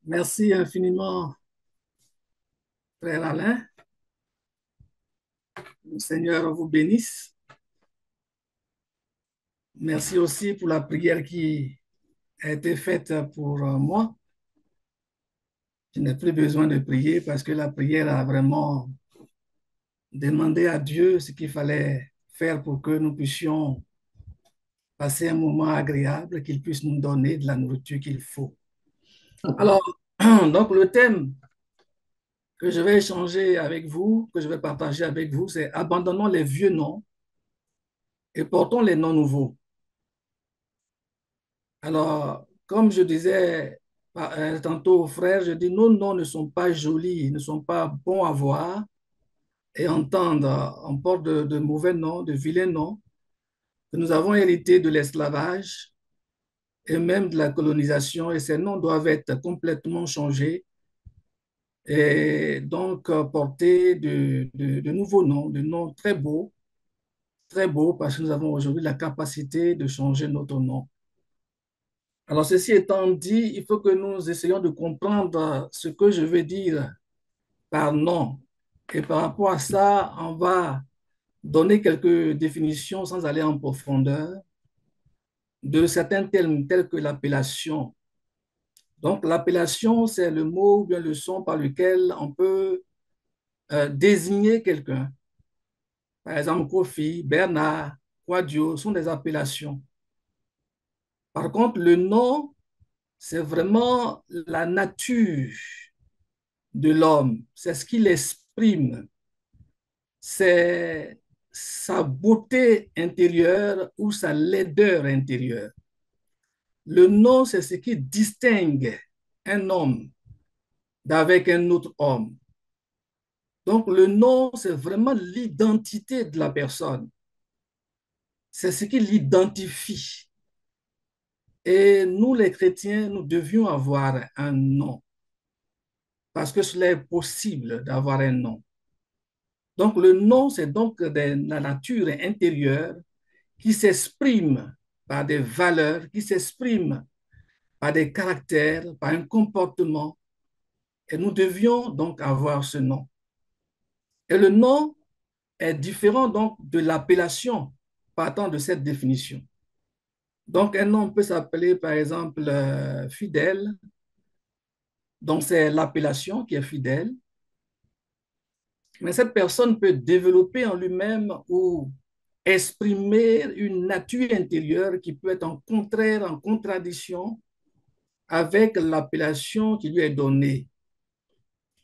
Merci infiniment, frère Alain. Le Seigneur vous bénisse. Merci aussi pour la prière qui a été faite pour moi. Je n'ai plus besoin de prier parce que la prière a vraiment demandé à Dieu ce qu'il fallait faire pour que nous puissions passer un moment agréable, qu'il puisse nous donner de la nourriture qu'il faut. Alors, donc le thème que je vais échanger avec vous, que je vais partager avec vous, c'est abandonnons les vieux noms et portons les noms nouveaux. Alors, comme je disais tantôt au frère, je dis nos noms ne sont pas jolis, ne sont pas bons à voir et entendre. On porte de mauvais noms, de vilains noms que nous avons hérités de l'esclavage et même de la colonisation, et ces noms doivent être complètement changés et donc porter de nouveaux noms, de noms très beaux, parce que nous avons aujourd'hui la capacité de changer notre nom. Alors, ceci étant dit, il faut que nous essayions de comprendre ce que je veux dire par nom. Et par rapport à ça, on va donner quelques définitions sans aller en profondeur de certains termes tels que l'appellation. Donc, l'appellation, c'est le mot ou bien le son par lequel on peut désigner quelqu'un. Par exemple, Kofi, Bernard, Quadio sont des appellations. Par contre, le nom, c'est vraiment la nature de l'homme, c'est ce qu'il exprime, c'est sa beauté intérieure ou sa laideur intérieure. Le nom, c'est ce qui distingue un homme d'avec un autre homme. Donc, le nom, c'est vraiment l'identité de la personne. C'est ce qui l'identifie. Et nous, les chrétiens, nous devions avoir un nom parce que cela est possible d'avoir un nom. Donc, le nom, c'est donc de la nature intérieure qui s'exprime par des valeurs, qui s'exprime par des caractères, par un comportement. Et nous devions donc avoir ce nom. Et le nom est différent donc de l'appellation partant de cette définition. Donc, un nom peut s'appeler, par exemple, fidèle. Donc, c'est l'appellation qui est fidèle. Mais cette personne peut développer en lui-même ou exprimer une nature intérieure qui peut être en contraire, en contradiction avec l'appellation qui lui est donnée.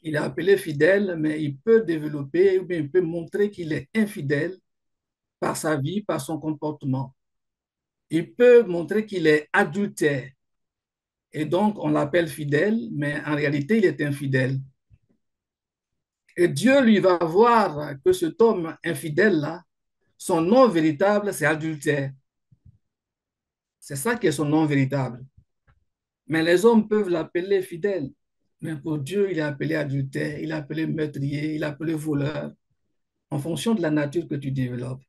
Il est appelé fidèle, mais il peut développer ou bien il peut montrer qu'il est infidèle par sa vie, par son comportement. Il peut montrer qu'il est adultère et donc on l'appelle fidèle, mais en réalité il est infidèle. Et Dieu lui va voir que cet homme infidèle-là, son nom véritable, c'est adultère. C'est ça qui est son nom véritable. Mais les hommes peuvent l'appeler fidèle. Mais pour Dieu, il est appelé adultère, il est appelé meurtrier, il est appelé voleur, en fonction de la nature que tu développes.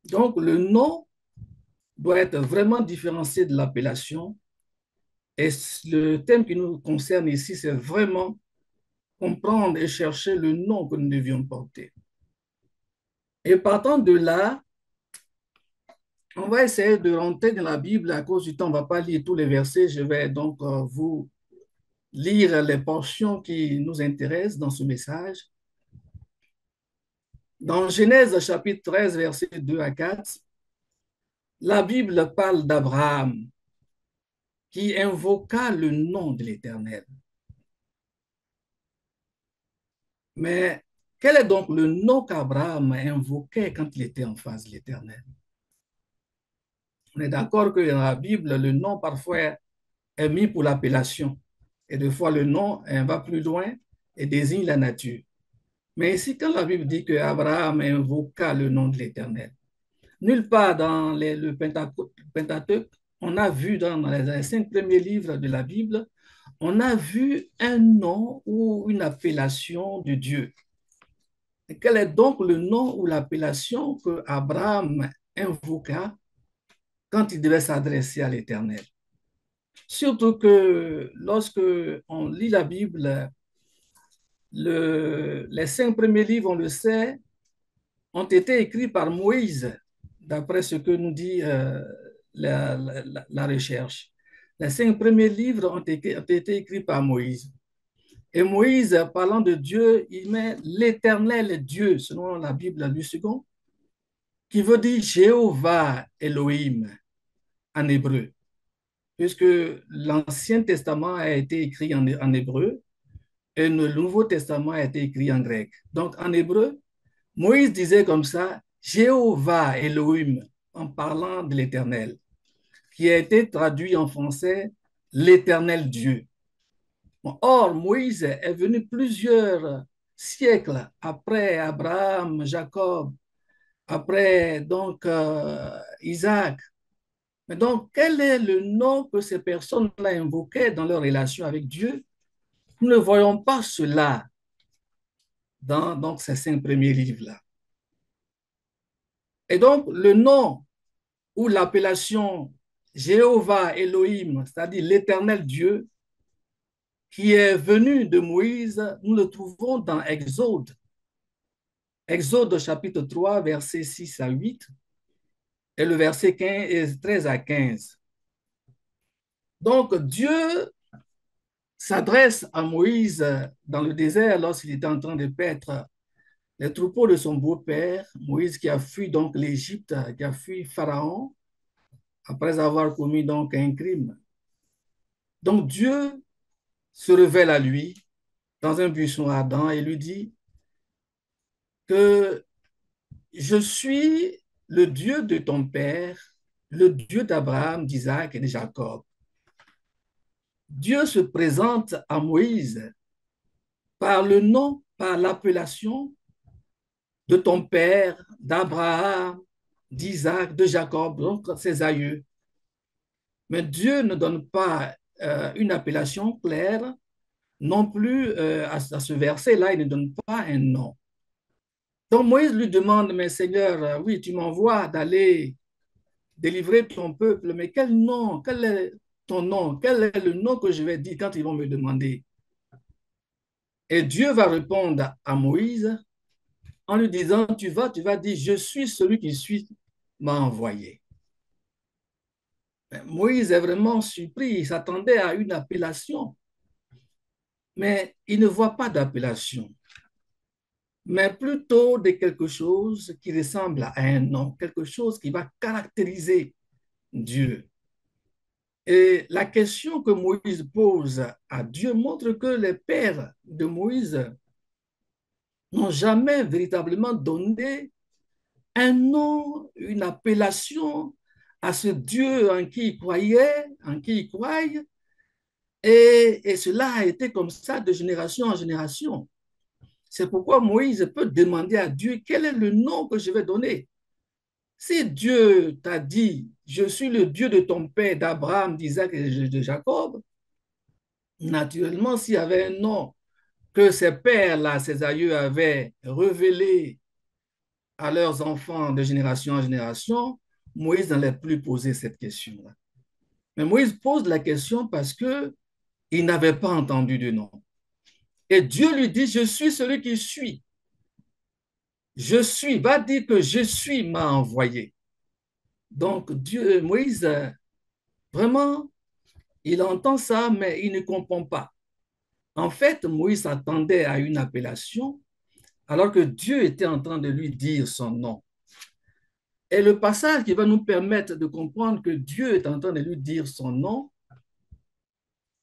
Donc, le nom doit être vraiment différencié de l'appellation. Et le thème qui nous concerne ici, c'est vraiment comprendre et chercher le nom que nous devions porter. Et partant de là, on va essayer de rentrer dans la Bible. À cause du temps, on ne va pas lire tous les versets. Je vais donc vous lire les portions qui nous intéressent dans ce message. Dans Genèse chapitre 13, versets 2 à 4, la Bible parle d'Abraham qui invoqua le nom de l'Éternel. Mais quel est donc le nom qu'Abraham invoquait quand il était en face de l'Éternel? On est d'accord que dans la Bible, le nom parfois est mis pour l'appellation. Et des fois, le nom va plus loin et désigne la nature. Mais ici, quand la Bible dit que Abraham invoqua le nom de l'Éternel, nulle part dans le Pentateuque, on a vu dans les 5 premiers livres de la Bible, on a vu un nom ou une appellation de Dieu. Et quel est donc le nom ou l'appellation que Abraham invoqua quand il devait s'adresser à l'Éternel? Surtout que lorsque on lit la Bible, les cinq premiers livres, on le sait, ont été écrits par Moïse, d'après ce que nous dit la recherche. Les cinq premiers livres ont été écrits par Moïse. Et Moïse, parlant de Dieu, il met l'Éternel Dieu, selon la Bible du second, qui veut dire Jéhovah Elohim en hébreu, puisque l'Ancien Testament a été écrit en hébreu et le Nouveau Testament a été écrit en grec. Donc en hébreu, Moïse disait comme ça, Jéhovah Elohim, en parlant de l'Éternel, qui a été traduit en français, l'Éternel Dieu. Bon, or, Moïse est venu plusieurs siècles après Abraham, Jacob, après donc Isaac. Mais donc, quel est le nom que ces personnes-là invoquaient dans leur relation avec Dieu? Nous ne voyons pas cela dans donc, ces cinq premiers livres-là. Et donc, le nom ou l'appellation Jéhovah Elohim, c'est-à-dire l'Éternel Dieu, qui est venu de Moïse, nous le trouvons dans Exode. Exode chapitre 3, versets 6 à 8 et le verset 13 à 15. Donc Dieu s'adresse à Moïse dans le désert lorsqu'il était en train de paître les troupeaux de son beau-père, Moïse qui a fui donc l'Égypte, qui a fui Pharaon après avoir commis donc un crime. Donc Dieu se révèle à lui dans un buisson ardent et lui dit que je suis le Dieu de ton père, le Dieu d'Abraham, d'Isaac et de Jacob. Dieu se présente à Moïse par le nom, par l'appellation de ton père, d'Abraham, d'Isaac, de Jacob, donc ses aïeux. Mais Dieu ne donne pas une appellation claire, non plus à ce verset-là, il ne donne pas un nom. Donc Moïse lui demande, mais Seigneur, oui, tu m'envoies d'aller délivrer ton peuple, mais quel nom, quel est ton nom, quel est le nom que je vais dire quand ils vont me demander? Et Dieu va répondre à Moïse en lui disant, tu vas dire, je suis celui qui suis m'a envoyé. Moïse est vraiment surpris, il s'attendait à une appellation, mais il ne voit pas d'appellation, mais plutôt de quelque chose qui ressemble à un nom, quelque chose qui va caractériser Dieu. Et la question que Moïse pose à Dieu montre que les pères de Moïse n'ont jamais véritablement donné un nom, une appellation à ce Dieu en qui ils croyaient, en qui ils croient. Et cela a été comme ça de génération en génération. C'est pourquoi Moïse peut demander à Dieu quel est le nom que je vais donner. Si Dieu t'a dit, je suis le Dieu de ton père, d'Abraham, d'Isaac et de Jacob, naturellement, s'il y avait un nom que ces pères-là, ces aïeux avaient révélé à leurs enfants de génération en génération, Moïse n'allait plus poser cette question-là. Mais Moïse pose la question parce qu'il n'avait pas entendu de nom. Et Dieu lui dit, je suis celui qui suis. Je suis, va dire que je suis m'a envoyé. Donc Dieu, Moïse, vraiment, il entend ça, mais il ne comprend pas. En fait, Moïse attendait à une appellation alors que Dieu était en train de lui dire son nom. Et le passage qui va nous permettre de comprendre que Dieu est en train de lui dire son nom,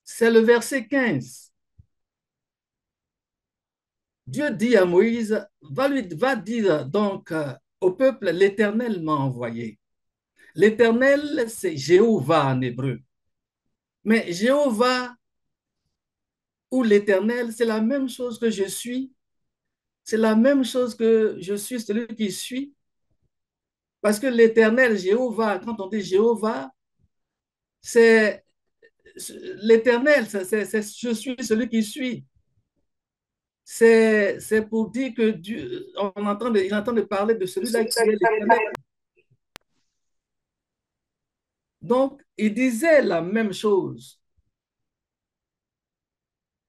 c'est le verset 15. Dieu dit à Moïse, va dire donc au peuple, l'Éternel m'a envoyé. L'Éternel, c'est Jéhovah en hébreu. Mais Jéhovah ou l'Éternel, c'est la même chose que je suis. C'est la même chose que je suis celui qui suis. Parce que l'Éternel, Jéhovah, quand on dit Jéhovah, c'est l'Éternel, je suis celui qui suis. C'est pour dire que Dieu, il entend de parler de celui-là qui est l'Éternel. Donc, il disait la même chose.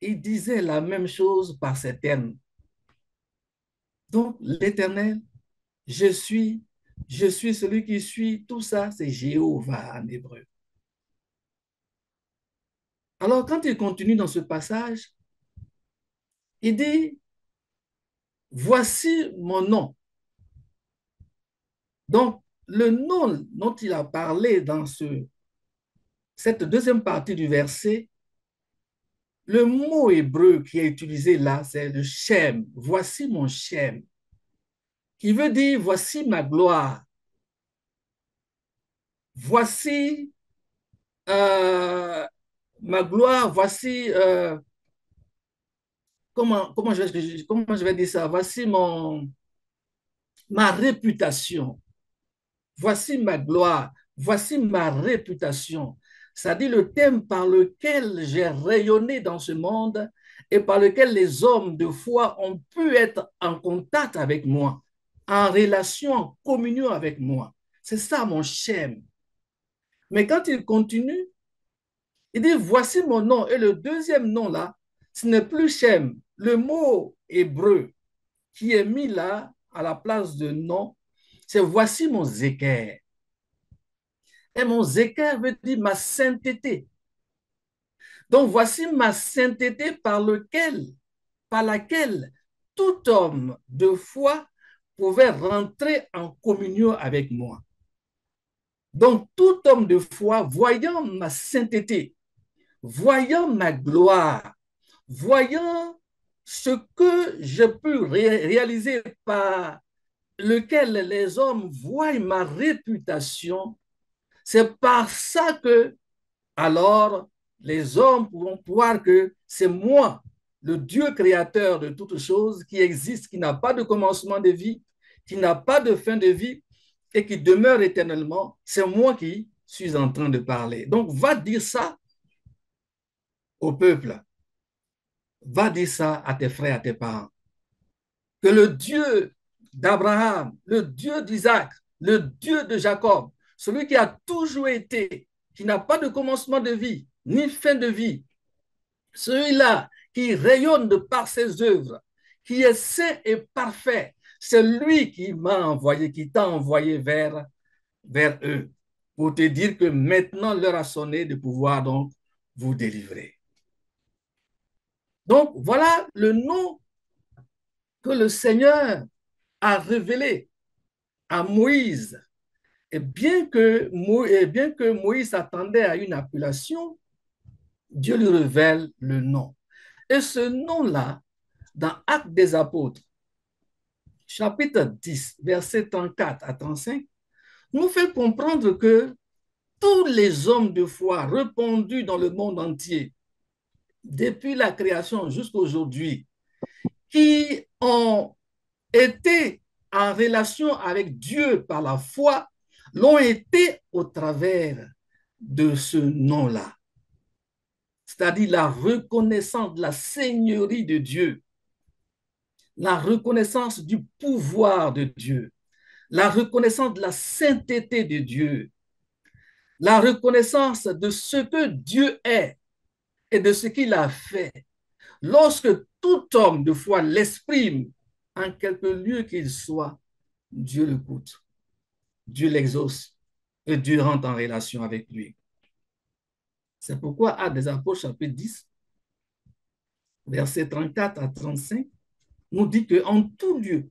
Il disait la même chose par ces termes. Donc, l'Éternel, je suis, je suis celui qui suis, tout ça, c'est Jéhovah en hébreu. Alors, quand il continue dans ce passage, il dit, voici mon nom. Donc, le nom dont il a parlé dans cette deuxième partie du verset, le mot hébreu qui est utilisé là, c'est le Shem. Voici mon Shem, qui veut dire voici ma gloire. Voici euh, ma gloire, voici, comment je vais dire ça? Voici ma réputation. Voici ma gloire. Voici ma réputation. C'est-à-dire le thème par lequel j'ai rayonné dans ce monde et par lequel les hommes de foi ont pu être en contact avec moi, en relation, en communion avec moi. C'est ça mon Shem. Mais quand il continue, il dit, voici mon nom. Et le deuxième nom là, ce n'est plus Shem. Le mot hébreu qui est mis là à la place de nom, c'est voici mon Zéker. Et mon Zéker veut dire ma sainteté. Donc voici ma sainteté par laquelle tout homme de foi pouvait rentrer en communion avec moi. Donc tout homme de foi, voyant ma sainteté, voyant ma gloire, voyant ce que je peux réaliser par lequel les hommes voient ma réputation, c'est par ça que, alors, les hommes pourront voir que c'est moi, le Dieu créateur de toutes choses, qui existe, qui n'a pas de commencement de vie, qui n'a pas de fin de vie et qui demeure éternellement. C'est moi qui suis en train de parler. Donc, va dire ça au peuple. Va dire ça à tes frères, à tes parents. Que le Dieu d'Abraham, le Dieu d'Isaac, le Dieu de Jacob, celui qui a toujours été, qui n'a pas de commencement de vie, ni fin de vie, celui-là qui rayonne de par ses œuvres, qui est saint et parfait, c'est lui qui m'a envoyé, qui t'a envoyé vers eux, pour te dire que maintenant l'heure a sonné de pouvoir donc vous délivrer. Donc voilà le nom que le Seigneur a révélé à Moïse. Et bien que Moïse attendait à une appellation, Dieu lui révèle le nom. Et ce nom-là, dans Actes des Apôtres, chapitre 10, versets 34 à 35, nous fait comprendre que tous les hommes de foi répandus dans le monde entier, depuis la création jusqu'à aujourd'hui, qui ont été en relation avec Dieu par la foi, l'ont été au travers de ce nom-là. C'est-à-dire la reconnaissance de la seigneurie de Dieu, la reconnaissance du pouvoir de Dieu, la reconnaissance de la sainteté de Dieu, la reconnaissance de ce que Dieu est et de ce qu'il a fait. Lorsque tout homme de foi l'exprime en quelque lieu qu'il soit, Dieu l'écoute, Dieu l'exauce et Dieu rentre en relation avec lui. C'est pourquoi Actes des Apôtres, chapitre 10, versets 34 à 35, nous dit qu'en tout lieu,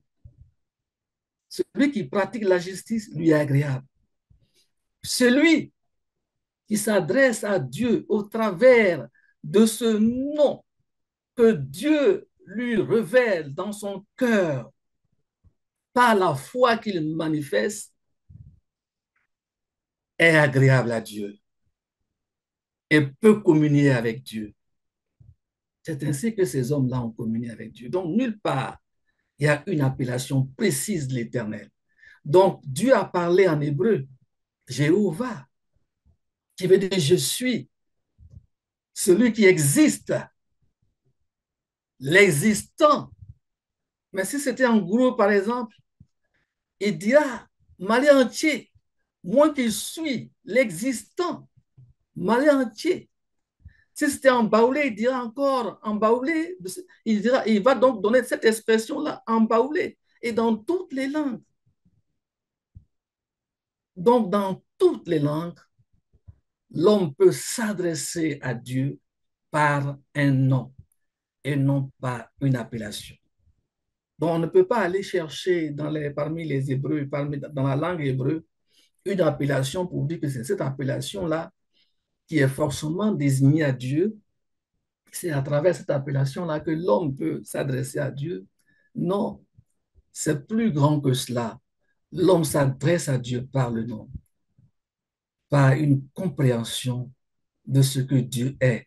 celui qui pratique la justice lui est agréable. Celui qui s'adresse à Dieu au travers de ce nom que Dieu lui révèle dans son cœur par la foi qu'il manifeste est agréable à Dieu et peut communier avec Dieu. C'est ainsi que ces hommes-là ont communié avec Dieu. Donc, nulle part, il y a une appellation précise de l'Éternel. Donc, Dieu a parlé en hébreu, Jéhovah, qui veut dire je suis, celui qui existe, l'existant. Mais si c'était en gros, par exemple, il dira Mali entier, Moi qui suis l'existant, malais entier. Si c'était embaoulé, il dira encore embaoulé. Il va donc donner cette expression-là, embaoulé. Et dans toutes les langues. Donc, dans toutes les langues, l'homme peut s'adresser à Dieu par un nom et non par une appellation. Donc, on ne peut pas aller chercher parmi les Hébreux, dans la langue hébreu, une appellation pour dire que c'est cette appellation-là qui est forcément désignée à Dieu. C'est à travers cette appellation-là que l'homme peut s'adresser à Dieu. Non, c'est plus grand que cela. L'homme s'adresse à Dieu par le nom, par une compréhension de ce que Dieu est.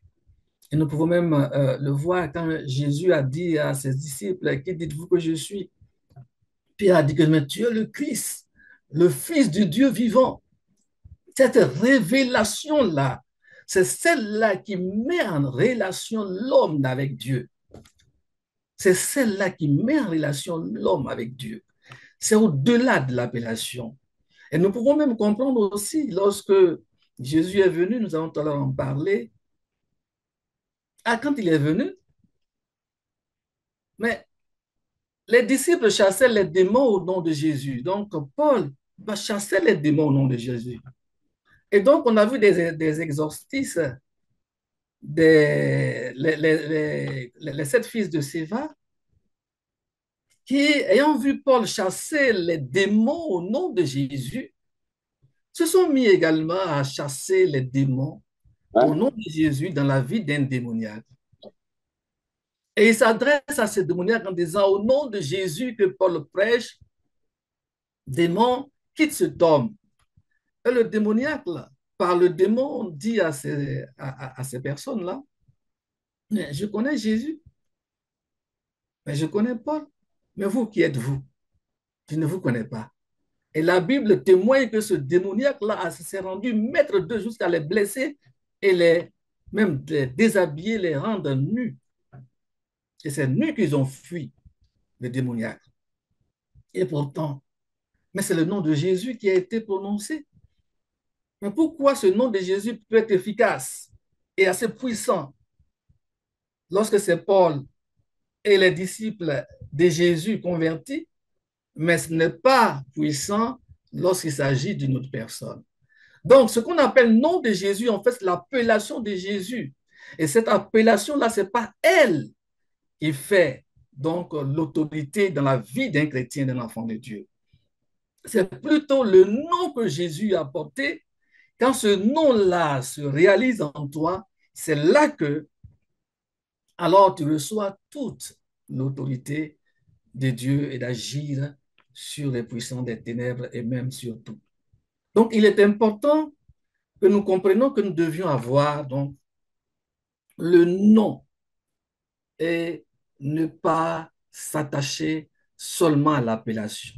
Et nous pouvons même le voir quand Jésus a dit à ses disciples, qui dites-vous que je suis? Pierre a dit que mais tu es le Christ, le Fils du Dieu vivant. Cette révélation-là, c'est celle-là qui met en relation l'homme avec Dieu. C'est celle-là qui met en relation l'homme avec Dieu. C'est au-delà de l'appellation. Et nous pouvons même comprendre aussi, lorsque Jésus est venu, nous allons tout à l'heure en parler, quand il est venu, mais les disciples chassaient les démons au nom de Jésus. Donc, Paul va chasser les démons au nom de Jésus. Et donc, on a vu des exorcistes, les sept fils de Séva, qui, ayant vu Paul chasser les démons au nom de Jésus, se sont mis également à chasser les démons au Hein? nom de Jésus dans la vie d'un démoniaque. Et il s'adresse à ces démoniaques en disant, au nom de Jésus que Paul prêche, démon, quitte cet homme. Et le démoniaque, là, par le démon, dit à ces personnes-là, mais je connais Jésus, mais je connais Paul. Mais vous, qui êtes-vous? Je ne vous connais pas. Et la Bible témoigne que ce démoniaque-là s'est rendu maître d'eux jusqu'à les blesser et même les déshabiller, les rendre nus. Et c'est nus qu'ils ont fui, le démoniaque. Et pourtant, mais c'est le nom de Jésus qui a été prononcé. Mais pourquoi ce nom de Jésus peut être efficace et assez puissant lorsque c'est Paul et les disciples de Jésus convertis, mais ce n'est pas puissant lorsqu'il s'agit d'une autre personne? Donc, ce qu'on appelle nom de Jésus, en fait, c'est l'appellation de Jésus. Et cette appellation-là, ce n'est pas elle qui fait donc l'autorité dans la vie d'un chrétien, d'un enfant de Dieu. C'est plutôt le nom que Jésus a porté. Quand ce nom-là se réalise en toi, c'est là que, alors, tu reçois toute l'autorité de Dieu et d'agir sur les puissants des ténèbres et même sur tout. Donc, il est important que nous comprenions que nous devions avoir donc le nom et ne pas s'attacher seulement à l'appellation.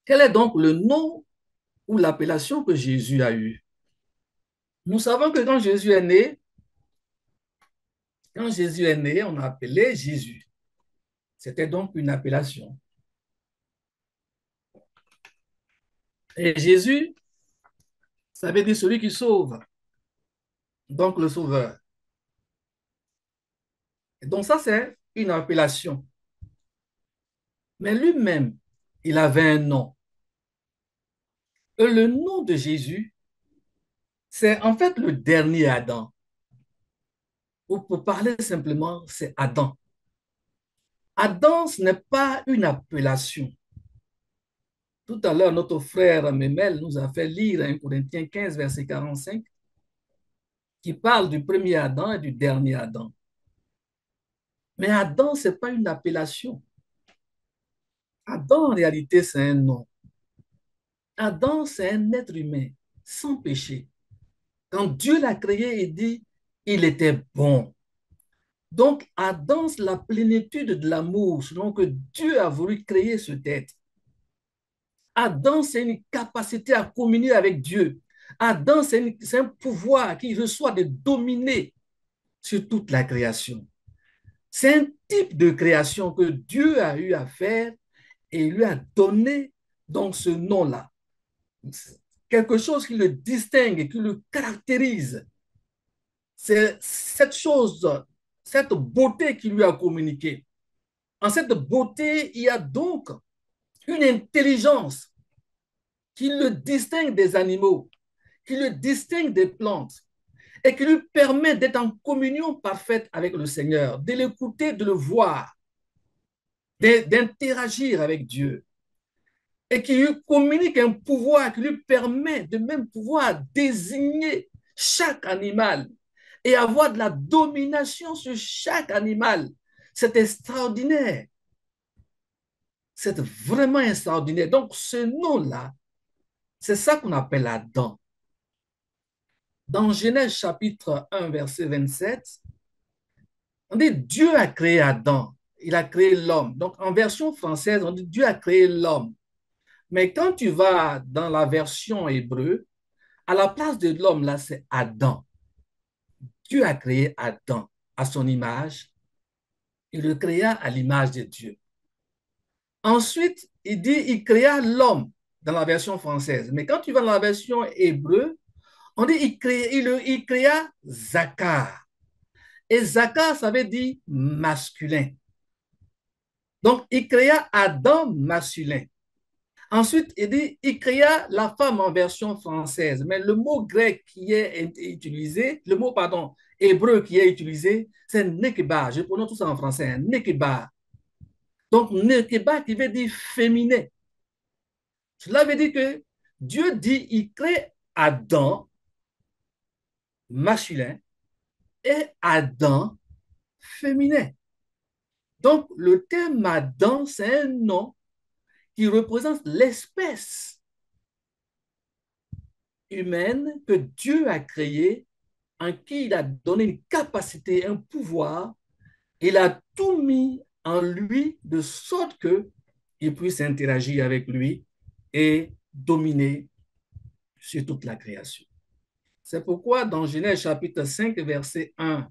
Quel est donc le nom ou l'appellation que Jésus a eue? Nous savons que quand Jésus est né, on a appelé Jésus. C'était donc une appellation. Et Jésus, ça veut dire celui qui sauve, donc le sauveur. Et donc ça, c'est une appellation. Mais lui-même, il avait un nom. Et le nom de Jésus, c'est en fait le dernier Adam. Ou pour parler simplement, c'est Adam. Adam, ce n'est pas une appellation. Tout à l'heure, notre frère Memel nous a fait lire 1 Corinthiens 15, verset 45, qui parle du premier Adam et du dernier Adam. Mais Adam, ce n'est pas une appellation. Adam, en réalité, c'est un nom. Adam, c'est un être humain, sans péché. Quand Dieu l'a créé, il dit, il était bon. Donc, Adam, c'est la plénitude de l'amour, selon que Dieu a voulu créer ce être. Adam, c'est une capacité à communier avec Dieu. Adam, c'est un pouvoir qui reçoit de dominer sur toute la création. C'est un type de création que Dieu a eu à faire et lui a donné donc ce nom-là. quelque chose qui le distingue, qui le caractérise. C'est cette chose, cette beauté qu'il lui a communiquée. En cette beauté, il y a donc une intelligence qui le distingue des animaux, qui le distingue des plantes et qui lui permet d'être en communion parfaite avec le Seigneur, de l'écouter, de le voir, d'interagir avec Dieu et qui lui communique un pouvoir qui lui permet de même pouvoir désigner chaque animal et avoir de la domination sur chaque animal. C'est extraordinaire. C'est vraiment extraordinaire. Donc, ce nom-là, c'est ça qu'on appelle Adam. Dans Genèse chapitre 1, verset 27, on dit Dieu a créé Adam, il a créé l'homme. Donc, en version française, on dit Dieu a créé l'homme. Mais quand tu vas dans la version hébreu, à la place de l'homme, là, c'est Adam. Dieu a créé Adam à son image. Il le créa à l'image de Dieu. Ensuite, il dit, il créa l'homme dans la version française. Mais quand tu vas dans la version hébreu, on dit, il créa Zakar. Et Zakar, ça veut dire masculin. Donc, il créa Adam masculin. Ensuite, il dit, il créa la femme en version française. Mais le mot grec qui est utilisé, le mot, pardon, hébreu qui est utilisé, c'est nekeba. Je prononce tout ça en français, nekeba. Donc, nekeba qui veut dire féminin. Cela veut dire que Dieu dit, il crée Adam masculin et Adam féminin. Donc, le terme Adam, c'est un nom qui représente l'espèce humaine que Dieu a créée, en qui il a donné une capacité, un pouvoir. Il a tout mis en lui de sorte qu'il puisse interagir avec lui et dominer sur toute la création. C'est pourquoi dans Genèse chapitre 5, verset 1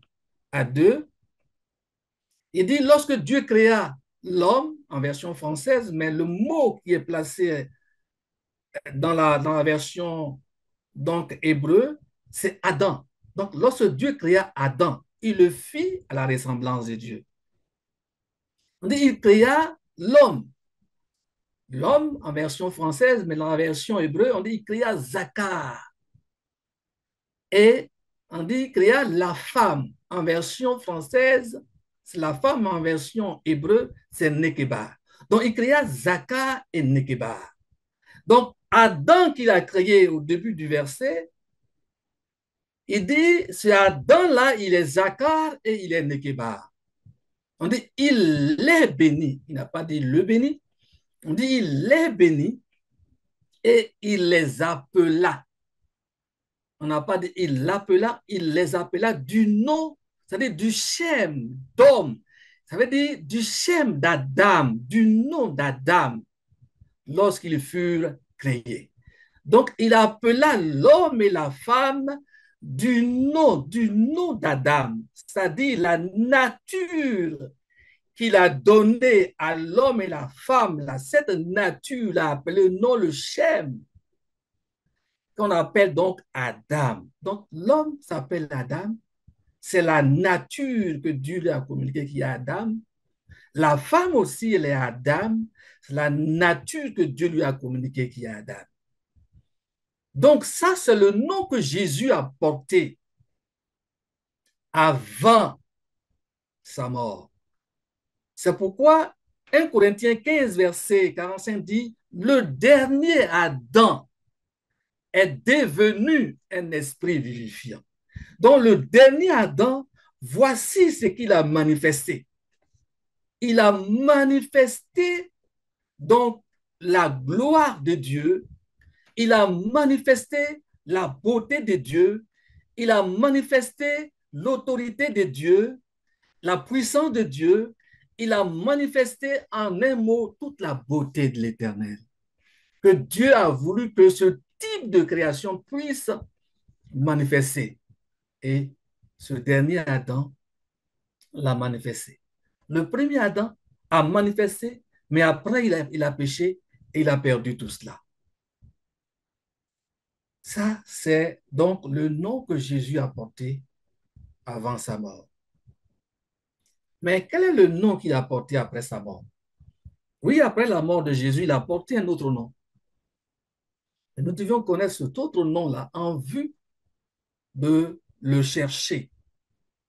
à 2, il dit, lorsque Dieu créa l'homme, en version française, mais le mot qui est placé dans la version donc hébreu, c'est Adam. Donc, lorsque Dieu créa Adam, il le fit à la ressemblance de Dieu. On dit, il créa l'homme. L'homme en version française, mais dans la version hébreu, on dit, il créa Zakar. Et on dit, il créa la femme. En version française, c'est la femme en version hébreu, c'est Nekeba. Donc, il créa Zakar et Nekeba. Donc, Adam qu'il a créé au début du verset, il dit, c'est Adam-là, il est Zakar et il est Nekeba. On dit, il est béni. Il n'a pas dit le béni. On dit, il est béni et il les appela. On n'a pas dit, il l'appela, il les appela du nom, c'est-à-dire du shem d'homme. Ça veut dire du shem d'Adam, du nom d'Adam, lorsqu'ils furent créés. Donc, il appela l'homme et la femme du nom d'Adam, c'est-à-dire la nature qu'il a donnée à l'homme et la femme, là, cette nature, là, appelée non le Shem, qu'on appelle donc Adam. Donc, l'homme s'appelle Adam, c'est la nature que Dieu lui a communiquée qui est Adam. La femme aussi, elle est Adam, c'est la nature que Dieu lui a communiquée qui est Adam. Donc, ça, c'est le nom que Jésus a porté avant sa mort. C'est pourquoi 1 Corinthiens 15, verset 45 dit, le dernier Adam est devenu un esprit vivifiant. Donc, le dernier Adam, voici ce qu'il a manifesté. Il a manifesté donc la gloire de Dieu, il a manifesté la beauté de Dieu, il a manifesté l'autorité de Dieu, la puissance de Dieu, il a manifesté en un mot toute la beauté de l'Éternel. Que Dieu a voulu que ce type de création puisse manifester. Et ce dernier Adam l'a manifesté. Le premier Adam a manifesté, mais après il a péché et il a perdu tout cela. Ça, c'est donc le nom que Jésus a porté avant sa mort. Mais quel est le nom qu'il a porté après sa mort? Oui, après la mort de Jésus, il a porté un autre nom. Et nous devions connaître cet autre nom-là en vue de le chercher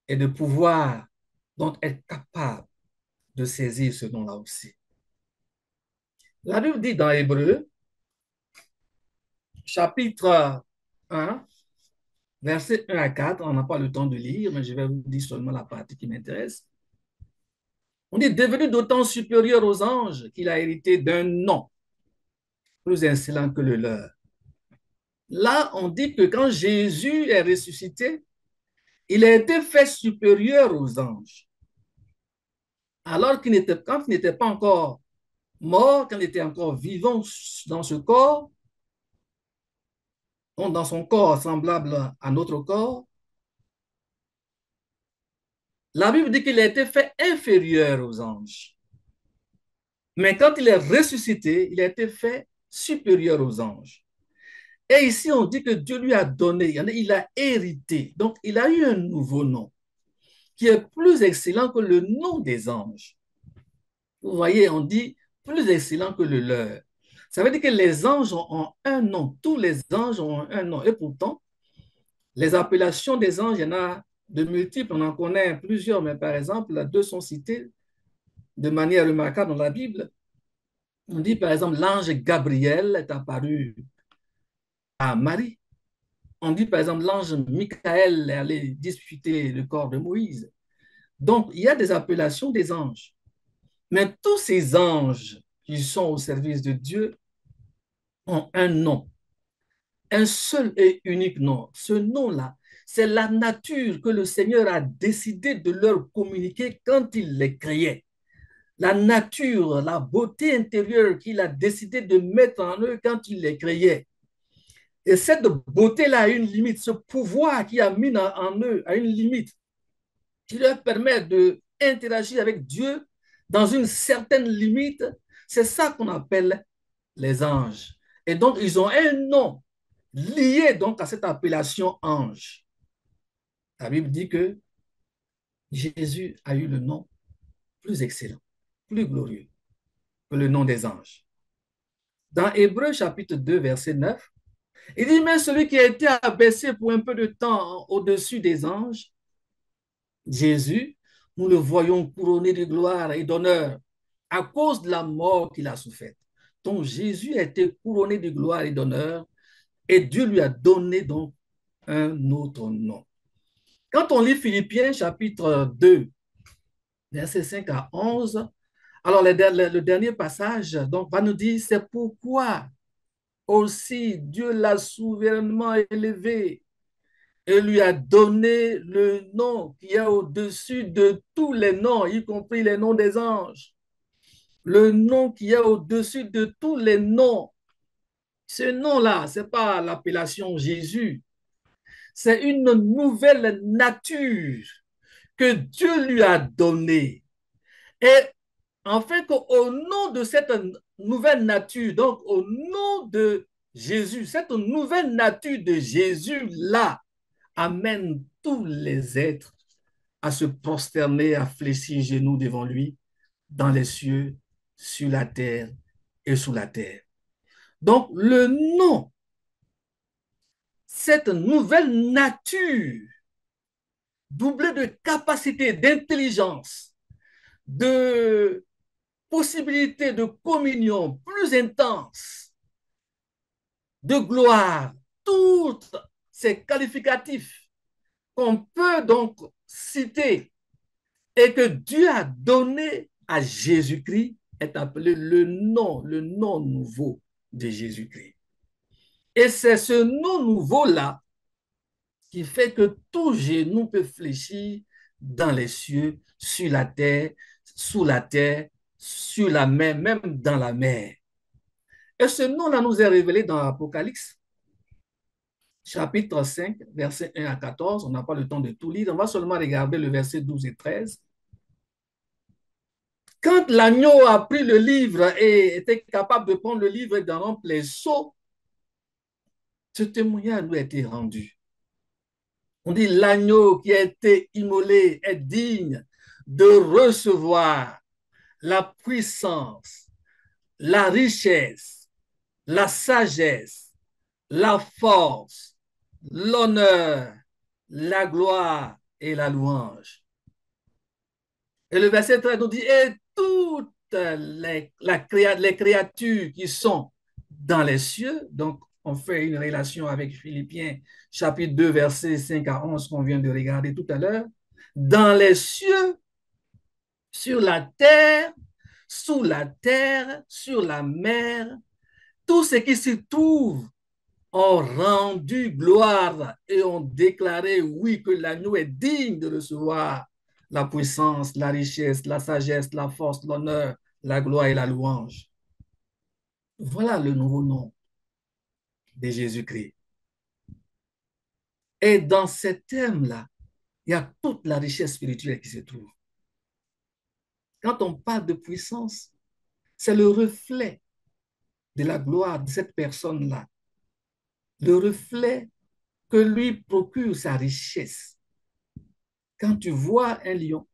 et de pouvoir donc être capable de saisir ce nom-là aussi. La Bible dit dans Hébreu, chapitre 1, versets 1 à 4, on n'a pas le temps de lire, mais je vais vous dire seulement la partie qui m'intéresse. On dit, devenu d'autant supérieur aux anges qu'il a hérité d'un nom plus insolent que le leur. Là, on dit que quand Jésus est ressuscité, il a été fait supérieur aux anges. Alors quand il n'était pas encore mort, quand il était encore vivant dans ce corps, dans son corps semblable à notre corps, la Bible dit qu'il a été fait inférieur aux anges. Mais quand il est ressuscité, il a été fait supérieur aux anges. Et ici, on dit que Dieu lui a donné, il a hérité. Donc, il a eu un nouveau nom qui est plus excellent que le nom des anges. Vous voyez, on dit plus excellent que le leur. Ça veut dire que les anges ont un nom. Tous les anges ont un nom. Et pourtant, les appellations des anges, il y en a de multiples. On en connaît plusieurs, mais par exemple, deux sont cités de manière remarquable dans la Bible. On dit par exemple, l'ange Gabriel est apparu à Marie. On dit par exemple, l'ange Michael est allé disputer le corps de Moïse. Donc, il y a des appellations des anges. Mais tous ces anges qui sont au service de Dieu ont un nom, un seul et unique nom. Ce nom-là, c'est la nature que le Seigneur a décidé de leur communiquer quand il les créait. La nature, la beauté intérieure qu'il a décidé de mettre en eux quand il les créait. Et cette beauté-là a une limite, ce pouvoir qu'il a mis en eux a une limite qui leur permet d'interagir avec Dieu dans une certaine limite. C'est ça qu'on appelle les anges. Et donc, ils ont un nom lié donc à cette appellation ange. La Bible dit que Jésus a eu le nom plus excellent, plus glorieux que le nom des anges. Dans Hébreu chapitre 2, verset 9, il dit, mais celui qui a été abaissé pour un peu de temps au-dessus des anges, Jésus, nous le voyons couronné de gloire et d'honneur à cause de la mort qu'il a soufferte. Donc Jésus a été couronné de gloire et d'honneur et Dieu lui a donné donc un autre nom. Quand on lit Philippiens chapitre 2, versets 5 à 11, alors le dernier passage donc, va nous dire, c'est pourquoi aussi Dieu l'a souverainement élevé et lui a donné le nom qui est au-dessus de tous les noms, y compris les noms des anges. Le nom qui est au-dessus de tous les noms. Ce nom-là, ce n'est pas l'appellation Jésus, c'est une nouvelle nature que Dieu lui a donnée. Et enfin, qu'au nom de cette nouvelle nature, donc au nom de Jésus, cette nouvelle nature de Jésus-là amène tous les êtres à se prosterner, à fléchir genoux devant lui, dans les cieux, sur la terre et sous la terre. Donc, le nom, cette nouvelle nature, doublée de capacité, d'intelligence, de possibilité de communion plus intense, de gloire, tous ces qualificatifs qu'on peut donc citer et que Dieu a donné à Jésus-Christ est appelé le nom nouveau de Jésus-Christ. Et c'est ce nom nouveau-là qui fait que tout genou peut fléchir dans les cieux, sur la terre, sous la terre, sur la mer, même dans la mer. Et ce nom-là nous est révélé dans l'Apocalypse, chapitre 5, versets 1 à 14. On n'a pas le temps de tout lire. On va seulement regarder le verset 12 et 13. Quand l'agneau a pris le livre et était capable de prendre le livre et d'en remplir les seaux, ce témoignage nous a été rendu. On dit l'agneau qui a été immolé est digne de recevoir la puissance, la richesse, la sagesse, la force, l'honneur, la gloire et la louange. Et le verset 13 nous dit, et toutes les créatures qui sont dans les cieux, donc on fait une relation avec Philippiens chapitre 2, versets 5 à 11 qu'on vient de regarder tout à l'heure, dans les cieux, sur la terre, sous la terre, sur la mer, tout ce qui se trouve ont rendu gloire et ont déclaré, oui, que l'agneau est digne de recevoir la puissance, la richesse, la sagesse, la force, l'honneur, la gloire et la louange. Voilà le nouveau nom de Jésus-Christ. Et dans ce thème-là, il y a toute la richesse spirituelle qui se trouve. Quand on parle de puissance, c'est le reflet de la gloire de cette personne-là, le reflet que lui procure sa richesse. Quand tu vois un lion,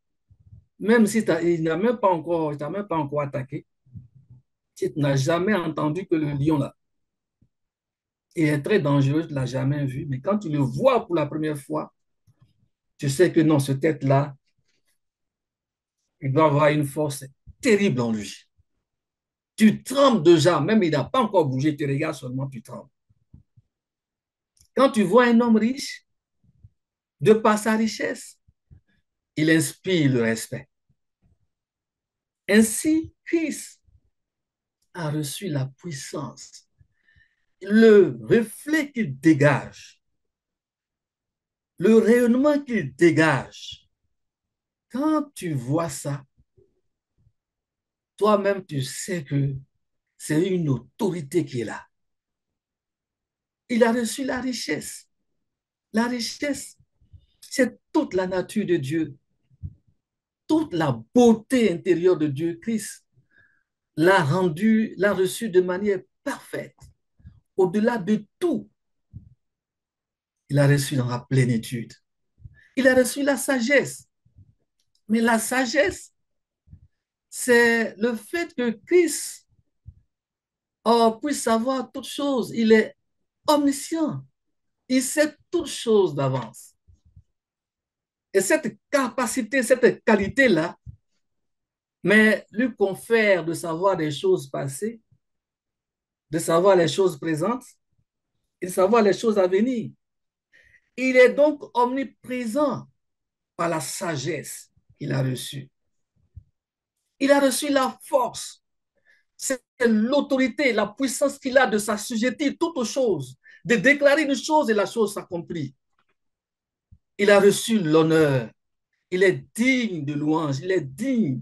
même si il n'a même pas encore attaqué, si tu n'as jamais entendu que le lion là, il est très dangereux, tu ne l'as jamais vu, mais quand tu le vois pour la première fois, tu sais que non, ce tête-là, il doit avoir une force terrible en lui. Tu trembles déjà, même il n'a pas encore bougé, tu regardes seulement, tu trembles. Quand tu vois un homme riche, de par sa richesse, il inspire le respect. Ainsi, Christ a reçu la puissance, le reflet qu'il dégage, le rayonnement qu'il dégage. Quand tu vois ça, toi-même, tu sais que c'est une autorité qui est là. Il a reçu la richesse. La richesse, c'est toute la nature de Dieu, toute la beauté intérieure de Dieu. Christ l'a reçu de manière parfaite. Au-delà de tout, il a reçu dans la plénitude. Il a reçu la sagesse. Mais la sagesse, c'est le fait que Christ puisse savoir toutes choses. Il est omniscient. Il sait toutes choses d'avance. Et cette capacité, cette qualité-là, mais lui confère de savoir des choses passées, de savoir les choses présentes et de savoir les choses à venir. Il est donc omniprésent par la sagesse qu'il a reçue. Il a reçu la force, c'est l'autorité, la puissance qu'il a de s'assujettir toutes choses, de déclarer une chose et la chose s'accomplit. Il a reçu l'honneur. Il est digne de louange. Il est digne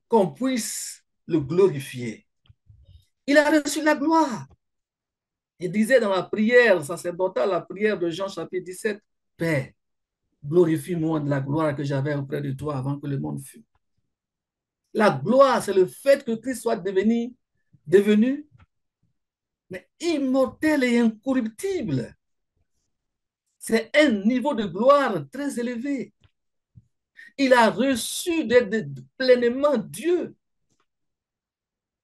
qu'on puisse le glorifier. Il a reçu la gloire. Il disait dans la prière sacerdotale, la prière de Jean chapitre 17, Père, glorifie-moi de la gloire que j'avais auprès de toi avant que le monde fût. La gloire, c'est le fait que Christ soit devenu mais immortel et incorruptible. C'est un niveau de gloire très élevé. Il a reçu d'être pleinement Dieu.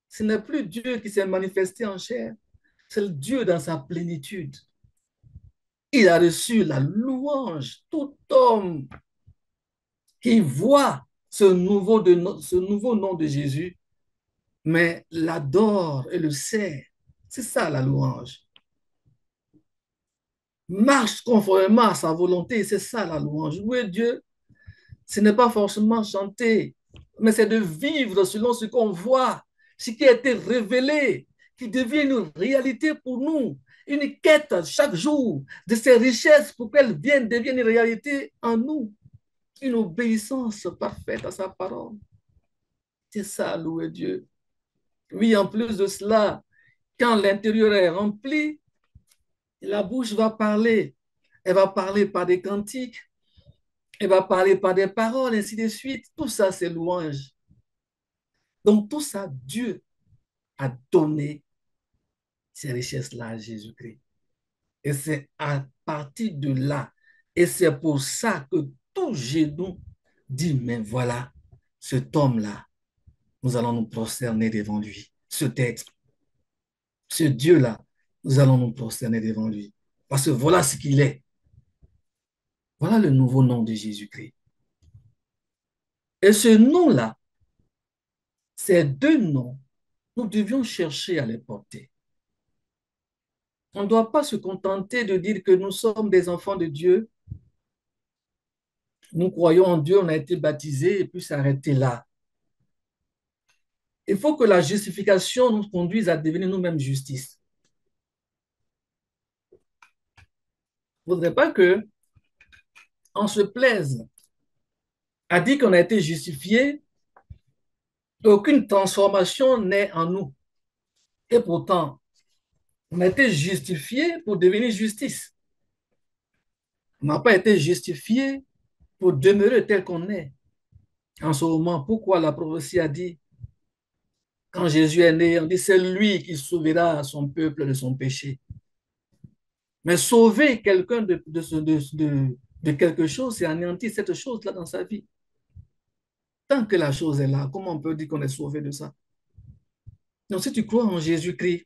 Ce n'est plus Dieu qui s'est manifesté en chair, c'est Dieu dans sa plénitude. Il a reçu la louange. Tout homme qui voit ce nouveau nom de Jésus, mais l'adore et le sait. C'est ça la louange. Marche conformément à sa volonté, c'est ça la louange. Louer Dieu, ce n'est pas forcément chanter, mais c'est de vivre selon ce qu'on voit, ce qui a été révélé, qui devient une réalité pour nous, une quête chaque jour de ces richesses pour qu'elles deviennent une réalité en nous, une obéissance parfaite à sa parole. C'est ça, louer Dieu. Oui, en plus de cela, quand l'intérieur est rempli, la bouche va parler. Elle va parler par des cantiques, elle va parler par des paroles, ainsi de suite. Tout ça, c'est louange. Donc, tout ça, Dieu a donné ces richesses-là à Jésus-Christ. Et c'est à partir de là, et c'est pour ça que tout genou dit, mais voilà, cet homme-là, nous allons nous prosterner devant lui. Ce texte, ce Dieu-là, nous allons nous prosterner devant lui. Parce que voilà ce qu'il est. Voilà le nouveau nom de Jésus-Christ. Et ce nom-là, ces deux noms, nous devions chercher à les porter. On ne doit pas se contenter de dire que nous sommes des enfants de Dieu. Nous croyons en Dieu, on a été baptisés et puis s'arrêter là. Il faut que la justification nous conduise à devenir nous-mêmes justice. Il ne faudrait pas que on se plaise à dire qu'on a été justifié, aucune transformation n'est en nous. Et pourtant, on a été justifié pour devenir justice. On n'a pas été justifié pour demeurer tel qu'on est. En ce moment, pourquoi la prophétie a dit, quand Jésus est né, on dit c'est lui qui sauvera son peuple de son péché. Mais sauver quelqu'un de quelque chose, c'est anéantir cette chose-là dans sa vie. Tant que la chose est là, comment on peut dire qu'on est sauvé de ça? Donc, si tu crois en Jésus-Christ,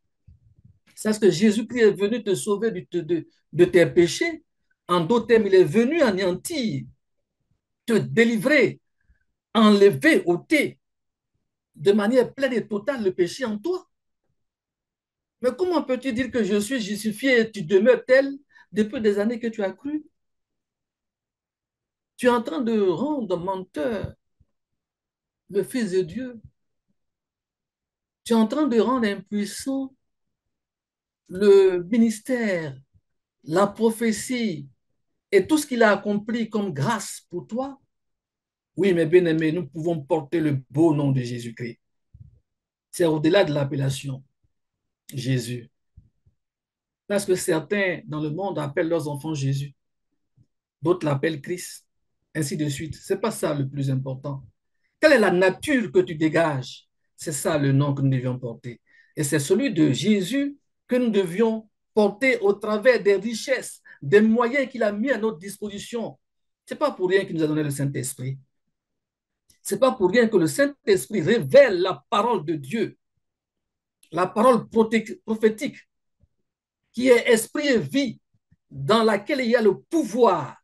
c'est que Jésus-Christ est venu te sauver de tes péchés. En d'autres termes, il est venu anéantir, te délivrer, enlever, ôter de manière pleine et totale le péché en toi. Mais comment peux-tu dire que je suis justifié et tu demeures tel depuis des années que tu as cru? Tu es en train de rendre menteur le Fils de Dieu. Tu es en train de rendre impuissant le ministère, la prophétie et tout ce qu'il a accompli comme grâce pour toi. Oui, mes bien-aimés, nous pouvons porter le beau nom de Jésus-Christ. C'est au-delà de l'appellation Jésus. Parce que certains dans le monde appellent leurs enfants Jésus, d'autres l'appellent Christ, ainsi de suite. Ce n'est pas ça le plus important. Quelle est la nature que tu dégages? C'est ça le nom que nous devions porter. Et c'est celui de Jésus que nous devions porter au travers des richesses, des moyens qu'il a mis à notre disposition. Ce n'est pas pour rien qu'il nous a donné le Saint-Esprit. Ce n'est pas pour rien que le Saint-Esprit révèle la parole de Dieu, la parole prophétique, qui est esprit et vie, dans laquelle il y a le pouvoir,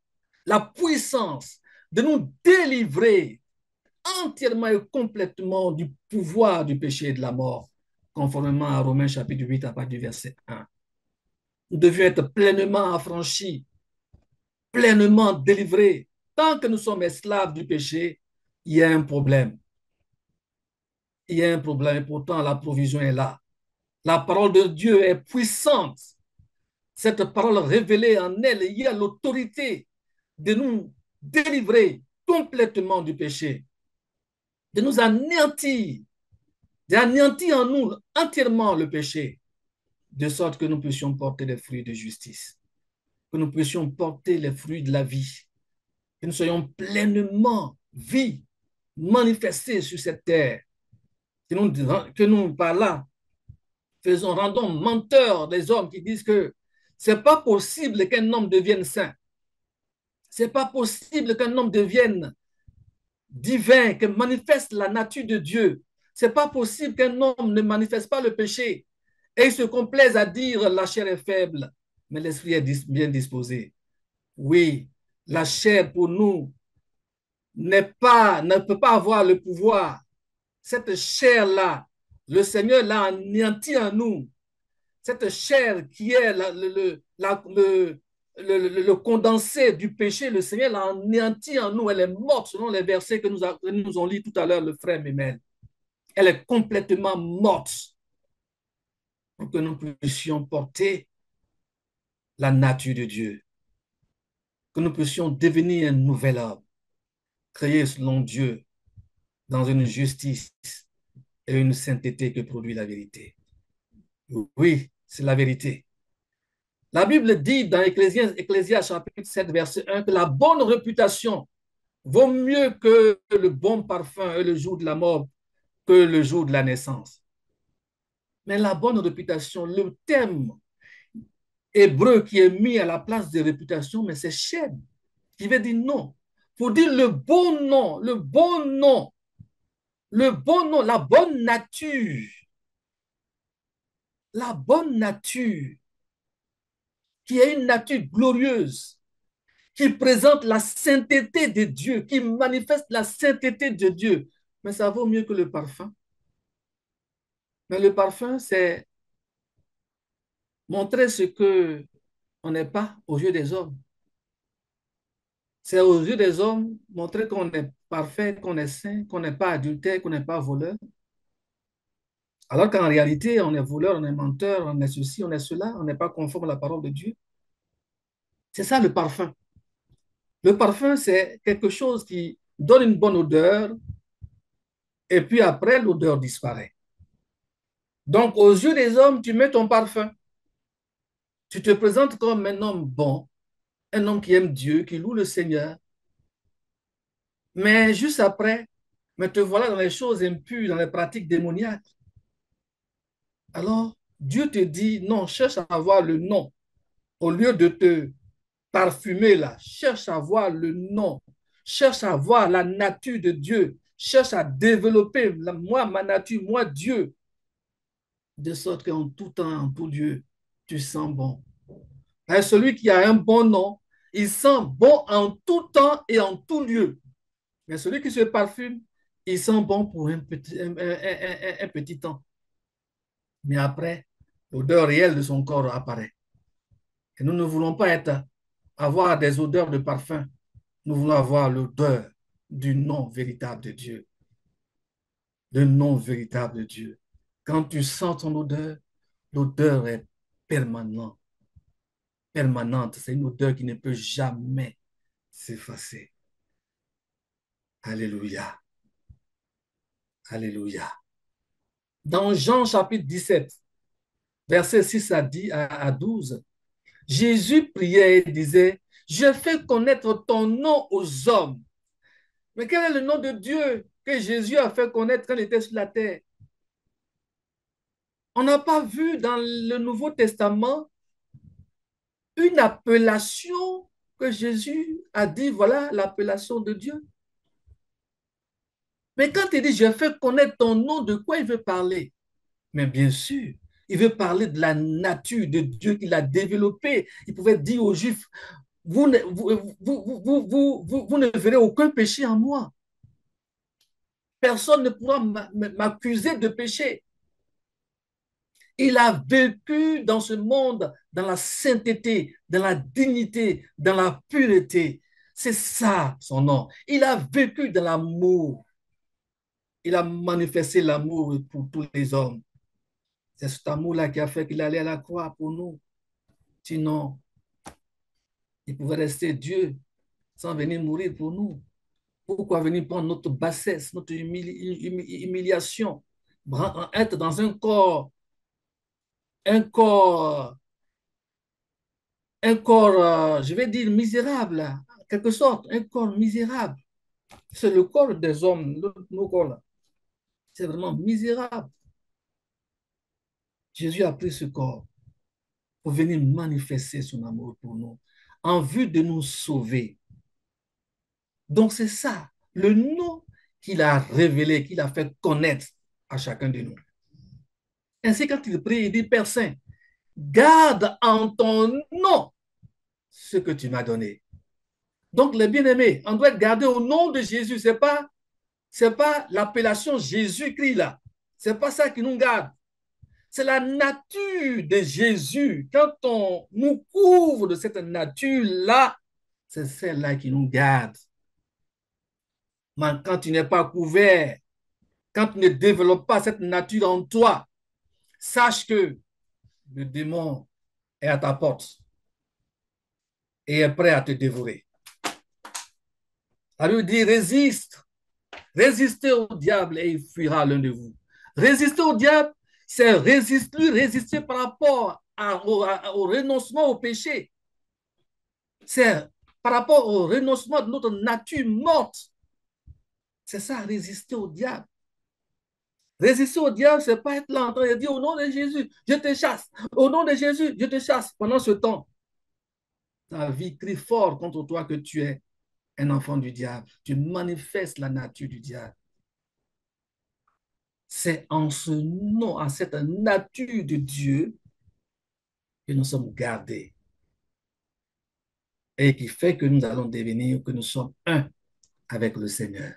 la puissance de nous délivrer entièrement et complètement du pouvoir du péché et de la mort, conformément à Romains chapitre 8 à partir du verset 1. Nous devions être pleinement affranchis, pleinement délivrés. Tant que nous sommes esclaves du péché, il y a un problème. Il y a un problème et pourtant la provision est là. La parole de Dieu est puissante. Cette parole révélée en elle, il y a l'autorité de nous délivrer complètement du péché, de nous anéantir, d'anéantir en nous entièrement le péché, de sorte que nous puissions porter les fruits de justice, que nous puissions porter les fruits de la vie, que nous soyons pleinement vie manifestée sur cette terre, que nous par là, rendons menteurs les hommes qui disent que c'est pas possible qu'un homme devienne saint. C'est pas possible qu'un homme devienne divin, que manifeste la nature de Dieu. C'est pas possible qu'un homme ne manifeste pas le péché et il se complaise à dire la chair est faible, mais l'esprit est bien disposé. Oui, la chair pour nous ne peut pas avoir le pouvoir. Cette chair-là, le Seigneur l'a anéantie en nous. Cette chair qui est le condensé du péché, le Seigneur l'a anéanti en nous. Elle est morte selon les versets que nous ont lus tout à l'heure, le frère Mémel. Elle est complètement morte pour que nous puissions porter la nature de Dieu, que nous puissions devenir un nouvel homme, créé selon Dieu dans une justice et une sainteté que produit la vérité. Oui, c'est la vérité. La Bible dit dans Ecclésias chapitre 7, verset 1, que la bonne réputation vaut mieux que le bon parfum et le jour de la mort que le jour de la naissance. Mais la bonne réputation, le terme hébreu qui est mis à la place de réputation, mais c'est Shem, qui veut dire non. Pour dire le bon nom, le bon nom, le bon nom, la bonne nature, qui est une nature glorieuse, qui présente la sainteté de Dieu, qui manifeste la sainteté de Dieu. Mais ça vaut mieux que le parfum. Mais le parfum, c'est montrer ce que on n'est pas aux yeux des hommes. C'est aux yeux des hommes montrer qu'on est parfait, qu'on est saint, qu'on n'est pas adultère, qu'on n'est pas voleur. Alors qu'en réalité, on est voleur, on est menteur, on est ceci, on est cela, on n'est pas conforme à la parole de Dieu. C'est ça le parfum. Le parfum, c'est quelque chose qui donne une bonne odeur et puis après, l'odeur disparaît. Donc, aux yeux des hommes, tu mets ton parfum. Tu te présentes comme un homme bon, un homme qui aime Dieu, qui loue le Seigneur. Mais juste après, mais te voilà dans les choses impures, dans les pratiques démoniaques. Alors, Dieu te dit, non, cherche à avoir le nom. Au lieu de te parfumer là, cherche à voir le nom. Cherche à voir la nature de Dieu. Cherche à développer, moi, ma nature, moi, Dieu. De sorte qu'en tout temps, en tout lieu, tu sens bon. Et celui qui a un bon nom, il sent bon en tout temps et en tout lieu. Mais celui qui se parfume, il sent bon pour un petit temps. Mais après, l'odeur réelle de son corps apparaît. Et nous ne voulons pas avoir des odeurs de parfum. Nous voulons avoir l'odeur du nom véritable de Dieu. Le nom véritable de Dieu. Quand tu sens ton odeur, l'odeur est permanente. Permanente. C'est une odeur qui ne peut jamais s'effacer. Alléluia. Alléluia. Dans Jean chapitre 17, versets 6 à 12, Jésus priait et disait, je fais connaître ton nom aux hommes. Mais quel est le nom de Dieu que Jésus a fait connaître quand il était sur la terre? On n'a pas vu dans le Nouveau Testament une appellation que Jésus a dit, voilà l'appellation de Dieu. Mais quand il dit, je fais connaître ton nom, de quoi il veut parler? Mais bien sûr, il veut parler de la nature de Dieu qu'il a développée. Il pouvait dire aux Juifs, vous ne, vous ne verrez aucun péché en moi. Personne ne pourra m'accuser de péché. Il a vécu dans ce monde, dans la sainteté, dans la dignité, dans la pureté. C'est ça son nom. Il a vécu dans l'amour. Il a manifesté l'amour pour tous les hommes. C'est cet amour-là qui a fait qu'il allait à la croix pour nous. Sinon, il pouvait rester Dieu sans venir mourir pour nous. Pourquoi venir prendre notre bassesse, notre humiliation, être dans un corps, je vais dire misérable, en quelque sorte, un corps misérable. C'est le corps des hommes, nos corps là. C'est vraiment misérable. Jésus a pris ce corps pour venir manifester son amour pour nous, en vue de nous sauver. Donc c'est ça, le nom qu'il a révélé, qu'il a fait connaître à chacun de nous. Ainsi, quand il prie, il dit, Père Saint, garde en ton nom ce que tu m'as donné. Donc, les bien-aimés, on doit être gardé au nom de Jésus. C'est pas l'appellation Jésus-Christ là. C'est pas ça qui nous garde. C'est la nature de Jésus. Quand on nous couvre de cette nature-là, c'est celle-là qui nous garde. Mais quand tu n'es pas couvert, quand tu ne développes pas cette nature en toi, sache que le démon est à ta porte et est prêt à te dévorer. Ça lui dit résiste, résistez au diable et il fuira l'un de vous. Résister au diable, c'est résister par rapport au renoncement au péché. C'est par rapport au renoncement de notre nature morte. C'est ça, résister au diable. Résister au diable, ce n'est pas être là en train de dire au nom de Jésus, je te chasse. Au nom de Jésus, je te chasse. Pendant ce temps, ta vie crie fort contre toi que tu es un enfant du diable. Tu manifestes la nature du diable. C'est en ce nom, en cette nature de Dieu que nous sommes gardés et qui fait que nous allons devenir, que nous sommes un avec le Seigneur.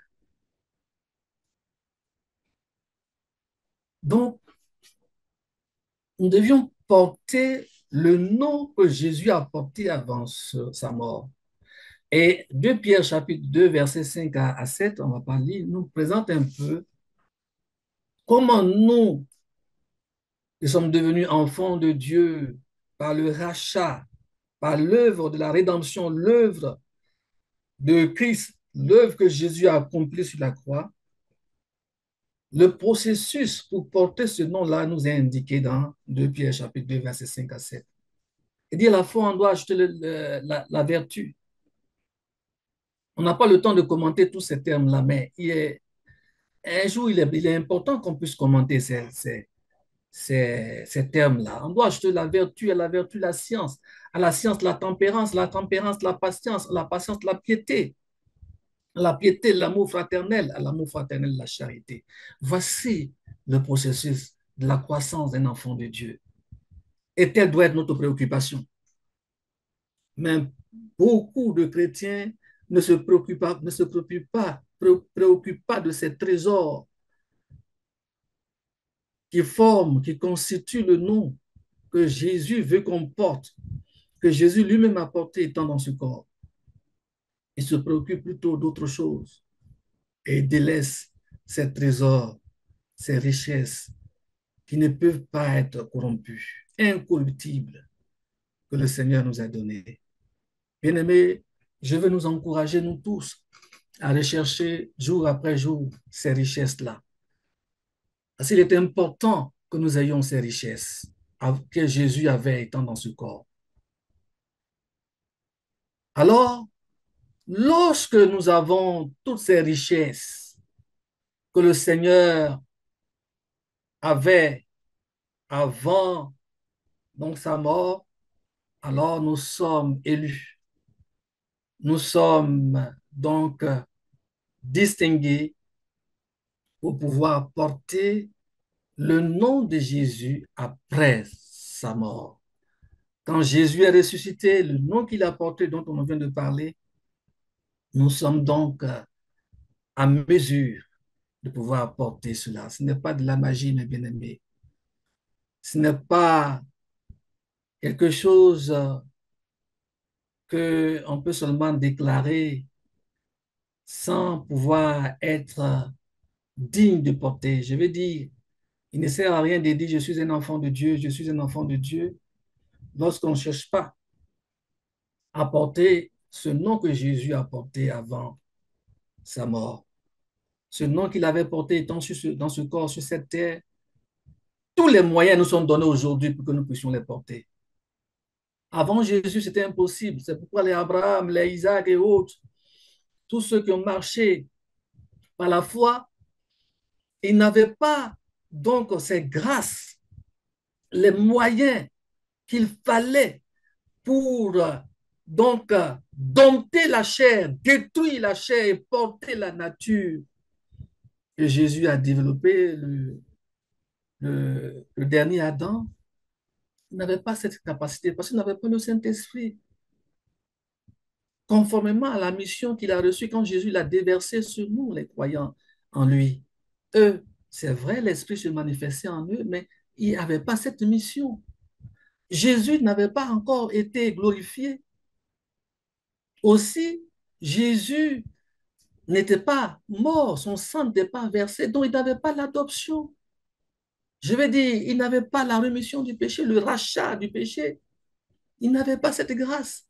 Donc, nous devions porter le nom que Jésus a porté avant sa mort. Et 2 Pierre chapitre 2, versets 5 à 7, on va pas lire, nous présente un peu comment nous, qui sommes devenus enfants de Dieu par le rachat, par l'œuvre de la rédemption, l'œuvre de Christ, l'œuvre que Jésus a accomplie sur la croix. Le processus pour porter ce nom-là nous est indiqué dans 2 Pierre chapitre 2, versets 5 à 7. Et dit à la foi, on doit ajouter la vertu. On n'a pas le temps de commenter tous ces termes-là, mais un jour, il est important qu'on puisse commenter ces termes-là. On doit ajouter la vertu, à la vertu, la science, à la science, la tempérance, la patience, à la patience, la piété, l'amour fraternel, à l'amour fraternel, la charité. Voici le processus de la croissance d'un enfant de Dieu. Et telle doit être notre préoccupation. Mais beaucoup de chrétiens préoccupent pas de ces trésors qui forment, qui constituent le nom que Jésus veut qu'on porte, que Jésus lui-même a porté étant dans ce corps. Il se préoccupe plutôt d'autre chose et délaisse ces trésors, ces richesses qui ne peuvent pas être corrompues, incorruptibles, que le Seigneur nous a données. Bien-aimés, je veux nous encourager, nous tous, à rechercher jour après jour ces richesses-là. Parce qu'il est important que nous ayons ces richesses que Jésus avait étant dans ce corps. Alors, lorsque nous avons toutes ces richesses que le Seigneur avait avant donc sa mort, alors nous sommes élus. Nous sommes donc distingués pour pouvoir porter le nom de Jésus après sa mort. Quand Jésus est ressuscité, le nom qu'il a porté, dont on vient de parler, nous sommes donc à mesure de pouvoir porter cela. Ce n'est pas de la magie, mes bien-aimés. Ce n'est pas quelque chose qu'on peut seulement déclarer sans pouvoir être digne de porter. Je veux dire, il ne sert à rien de dire je suis un enfant de Dieu, je suis un enfant de Dieu, lorsqu'on ne cherche pas à porter ce nom que Jésus a porté avant sa mort. Ce nom qu'il avait porté étant dans ce corps, sur cette terre, tous les moyens nous sont donnés aujourd'hui pour que nous puissions les porter. Avant Jésus, c'était impossible. C'est pourquoi les Abraham, les Isaac et autres, tous ceux qui ont marché par la foi, ils n'avaient pas donc ces grâces, les moyens qu'il fallait pour donc dompter la chair, détruire la chair et porter la nature. Et Jésus a développé le dernier Adam. Il n'avait pas cette capacité parce qu'il n'avait pas le Saint-Esprit. Conformément à la mission qu'il a reçue quand Jésus l'a déversée sur nous, les croyants en lui. Eux, c'est vrai, l'Esprit se manifestait en eux, mais ils n'avaient pas cette mission. Jésus n'avait pas encore été glorifié. Aussi, Jésus n'était pas mort, son sang n'était pas versé, donc il n'avait pas l'adoption. Je veux dire, il n'avait pas la rémission du péché, le rachat du péché. Il n'avait pas cette grâce.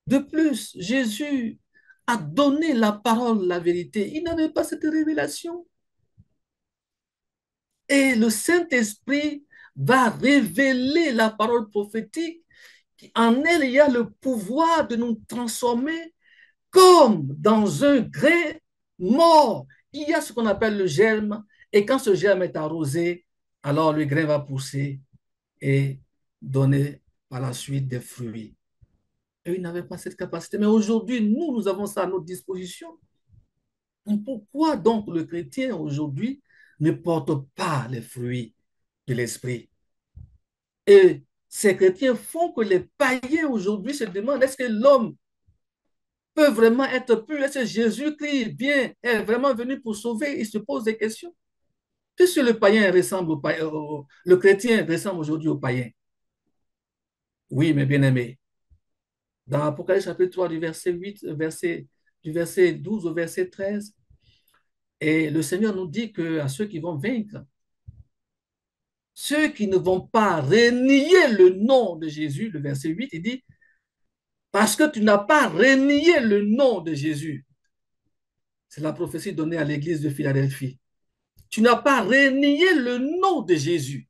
De plus, Jésus a donné la parole, la vérité. Il n'avait pas cette révélation. Et le Saint-Esprit va révéler la parole prophétique. En elle, il y a le pouvoir de nous transformer comme dans un grain mort. Il y a ce qu'on appelle le germe Et quand ce germe est arrosé, alors le grain va pousser et donner par la suite des fruits. Et ils n'avaient pas cette capacité. Mais aujourd'hui, nous avons ça à notre disposition. Pourquoi donc le chrétien aujourd'hui ne porte pas les fruits de l'esprit? Et ces chrétiens font que les païens aujourd'hui se demandent, est-ce que l'homme peut vraiment être pur? Est-ce que Jésus-Christ est vraiment venu pour sauver? Ils se posent des questions. Puisque le païen ressemble au païen, le chrétien ressemble aujourd'hui au païen. Oui, mes bien-aimés. Dans Apocalypse chapitre 3, du verset 12 au verset 13, et le Seigneur nous dit que à ceux qui vont vaincre, ceux qui ne vont pas renier le nom de Jésus, le verset 8, il dit, parce que tu n'as pas renié le nom de Jésus. C'est la prophétie donnée à l'église de Philadelphie. Tu n'as pas renié le nom de Jésus.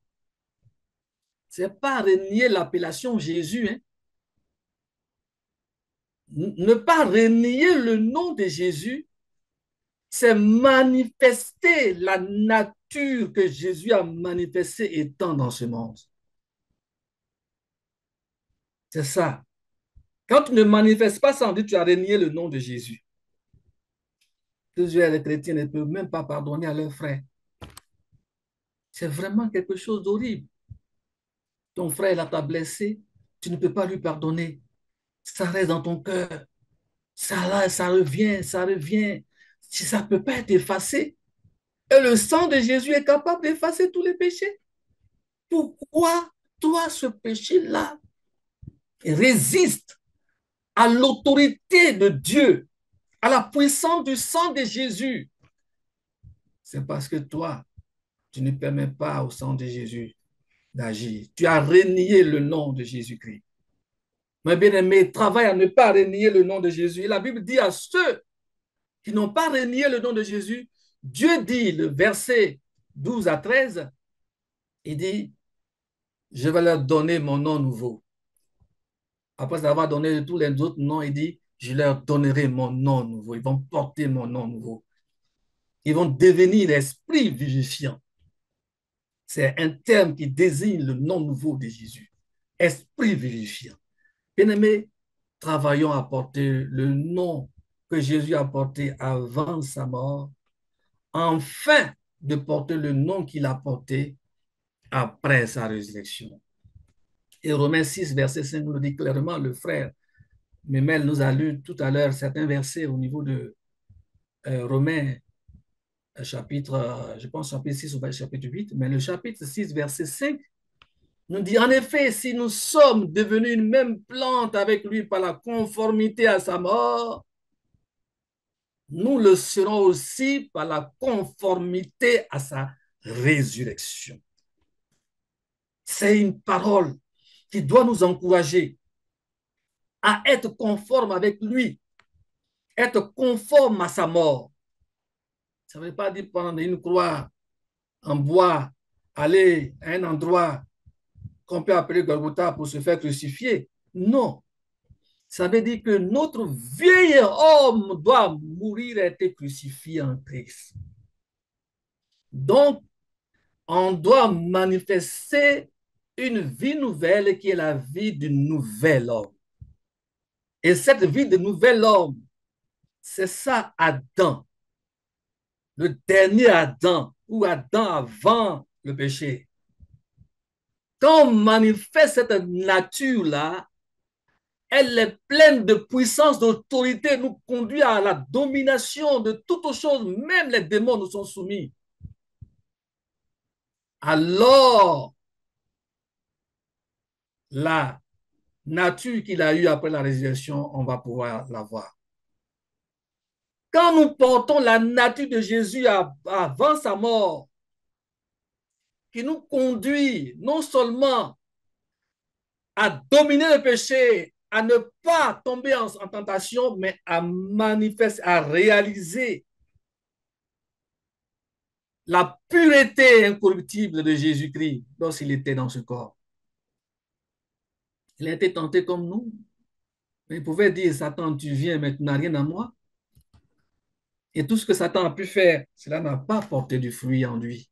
Ce n'est pas renier l'appellation Jésus. Hein. Ne pas renier le nom de Jésus, c'est manifester la nature que Jésus a manifestée étant dans ce monde. C'est ça. Quand tu ne manifestes pas ça, on dit que tu as renié le nom de Jésus. Plusieurs chrétiens ne peuvent même pas pardonner à leurs frères. C'est vraiment quelque chose d'horrible. Ton frère t'a blessé, tu ne peux pas lui pardonner. Ça reste dans ton cœur. Ça revient, ça revient. Si ça ne peut pas être effacé. Et le sang de Jésus est capable d'effacer tous les péchés. Pourquoi toi, ce péché-là résiste à l'autorité de Dieu, à la puissance du sang de Jésus? C'est parce que toi, tu ne permets pas au sang de Jésus d'agir. Tu as renié le nom de Jésus-Christ. Mes bien-aimés, travaille à ne pas renier le nom de Jésus. Et la Bible dit à ceux qui n'ont pas renié le nom de Jésus, Dieu dit, le verset 12 à 13, il dit, je vais leur donner mon nom nouveau. Après avoir donné tous les autres noms, il dit, je leur donnerai mon nom nouveau. Ils vont porter mon nom nouveau. Ils vont devenir esprits vivifiants. C'est un terme qui désigne le nom nouveau de Jésus. Esprit vivifiant. Bien-aimés, travaillons à porter le nom que Jésus a porté avant sa mort, afin de porter le nom qu'il a porté après sa résurrection. Et Romains 6, verset 5 nous dit clairement, le frère Memel nous a lu tout à l'heure certains versets au niveau de Romains chapitre, je pense chapitre 6 ou chapitre 8, mais le chapitre 6, verset 5 nous dit, en effet, si nous sommes devenus une même plante avec lui par la conformité à sa mort, nous le serons aussi par la conformité à sa résurrection. C'est une parole qui doit nous encourager à être conforme avec lui, être conforme à sa mort. Ça ne veut pas dire prendre une croix en bois, aller à un endroit qu'on peut appeler Golgotha pour se faire crucifier. Non. Ça veut dire que notre vieil homme doit mourir et être crucifié en Christ. Donc, on doit manifester une vie nouvelle qui est la vie du nouvel homme. Et cette vie de nouvel homme, c'est ça Adam, le dernier Adam, ou Adam avant le péché. Quand on manifeste cette nature-là, elle est pleine de puissance, d'autorité, nous conduit à la domination de toutes choses, même les démons nous sont soumis. Alors, la nature qu'il a eue après la résurrection, on va pouvoir la voir. Quand nous portons la nature de Jésus avant sa mort, qui nous conduit non seulement à dominer le péché, à ne pas tomber en tentation, mais à manifester, à réaliser la pureté incorruptible de Jésus-Christ lorsqu'il était dans ce corps. Il a été tenté comme nous. Mais il pouvait dire, Satan, tu viens, mais tu n'as rien à moi. Et tout ce que Satan a pu faire, cela n'a pas porté du fruit en lui.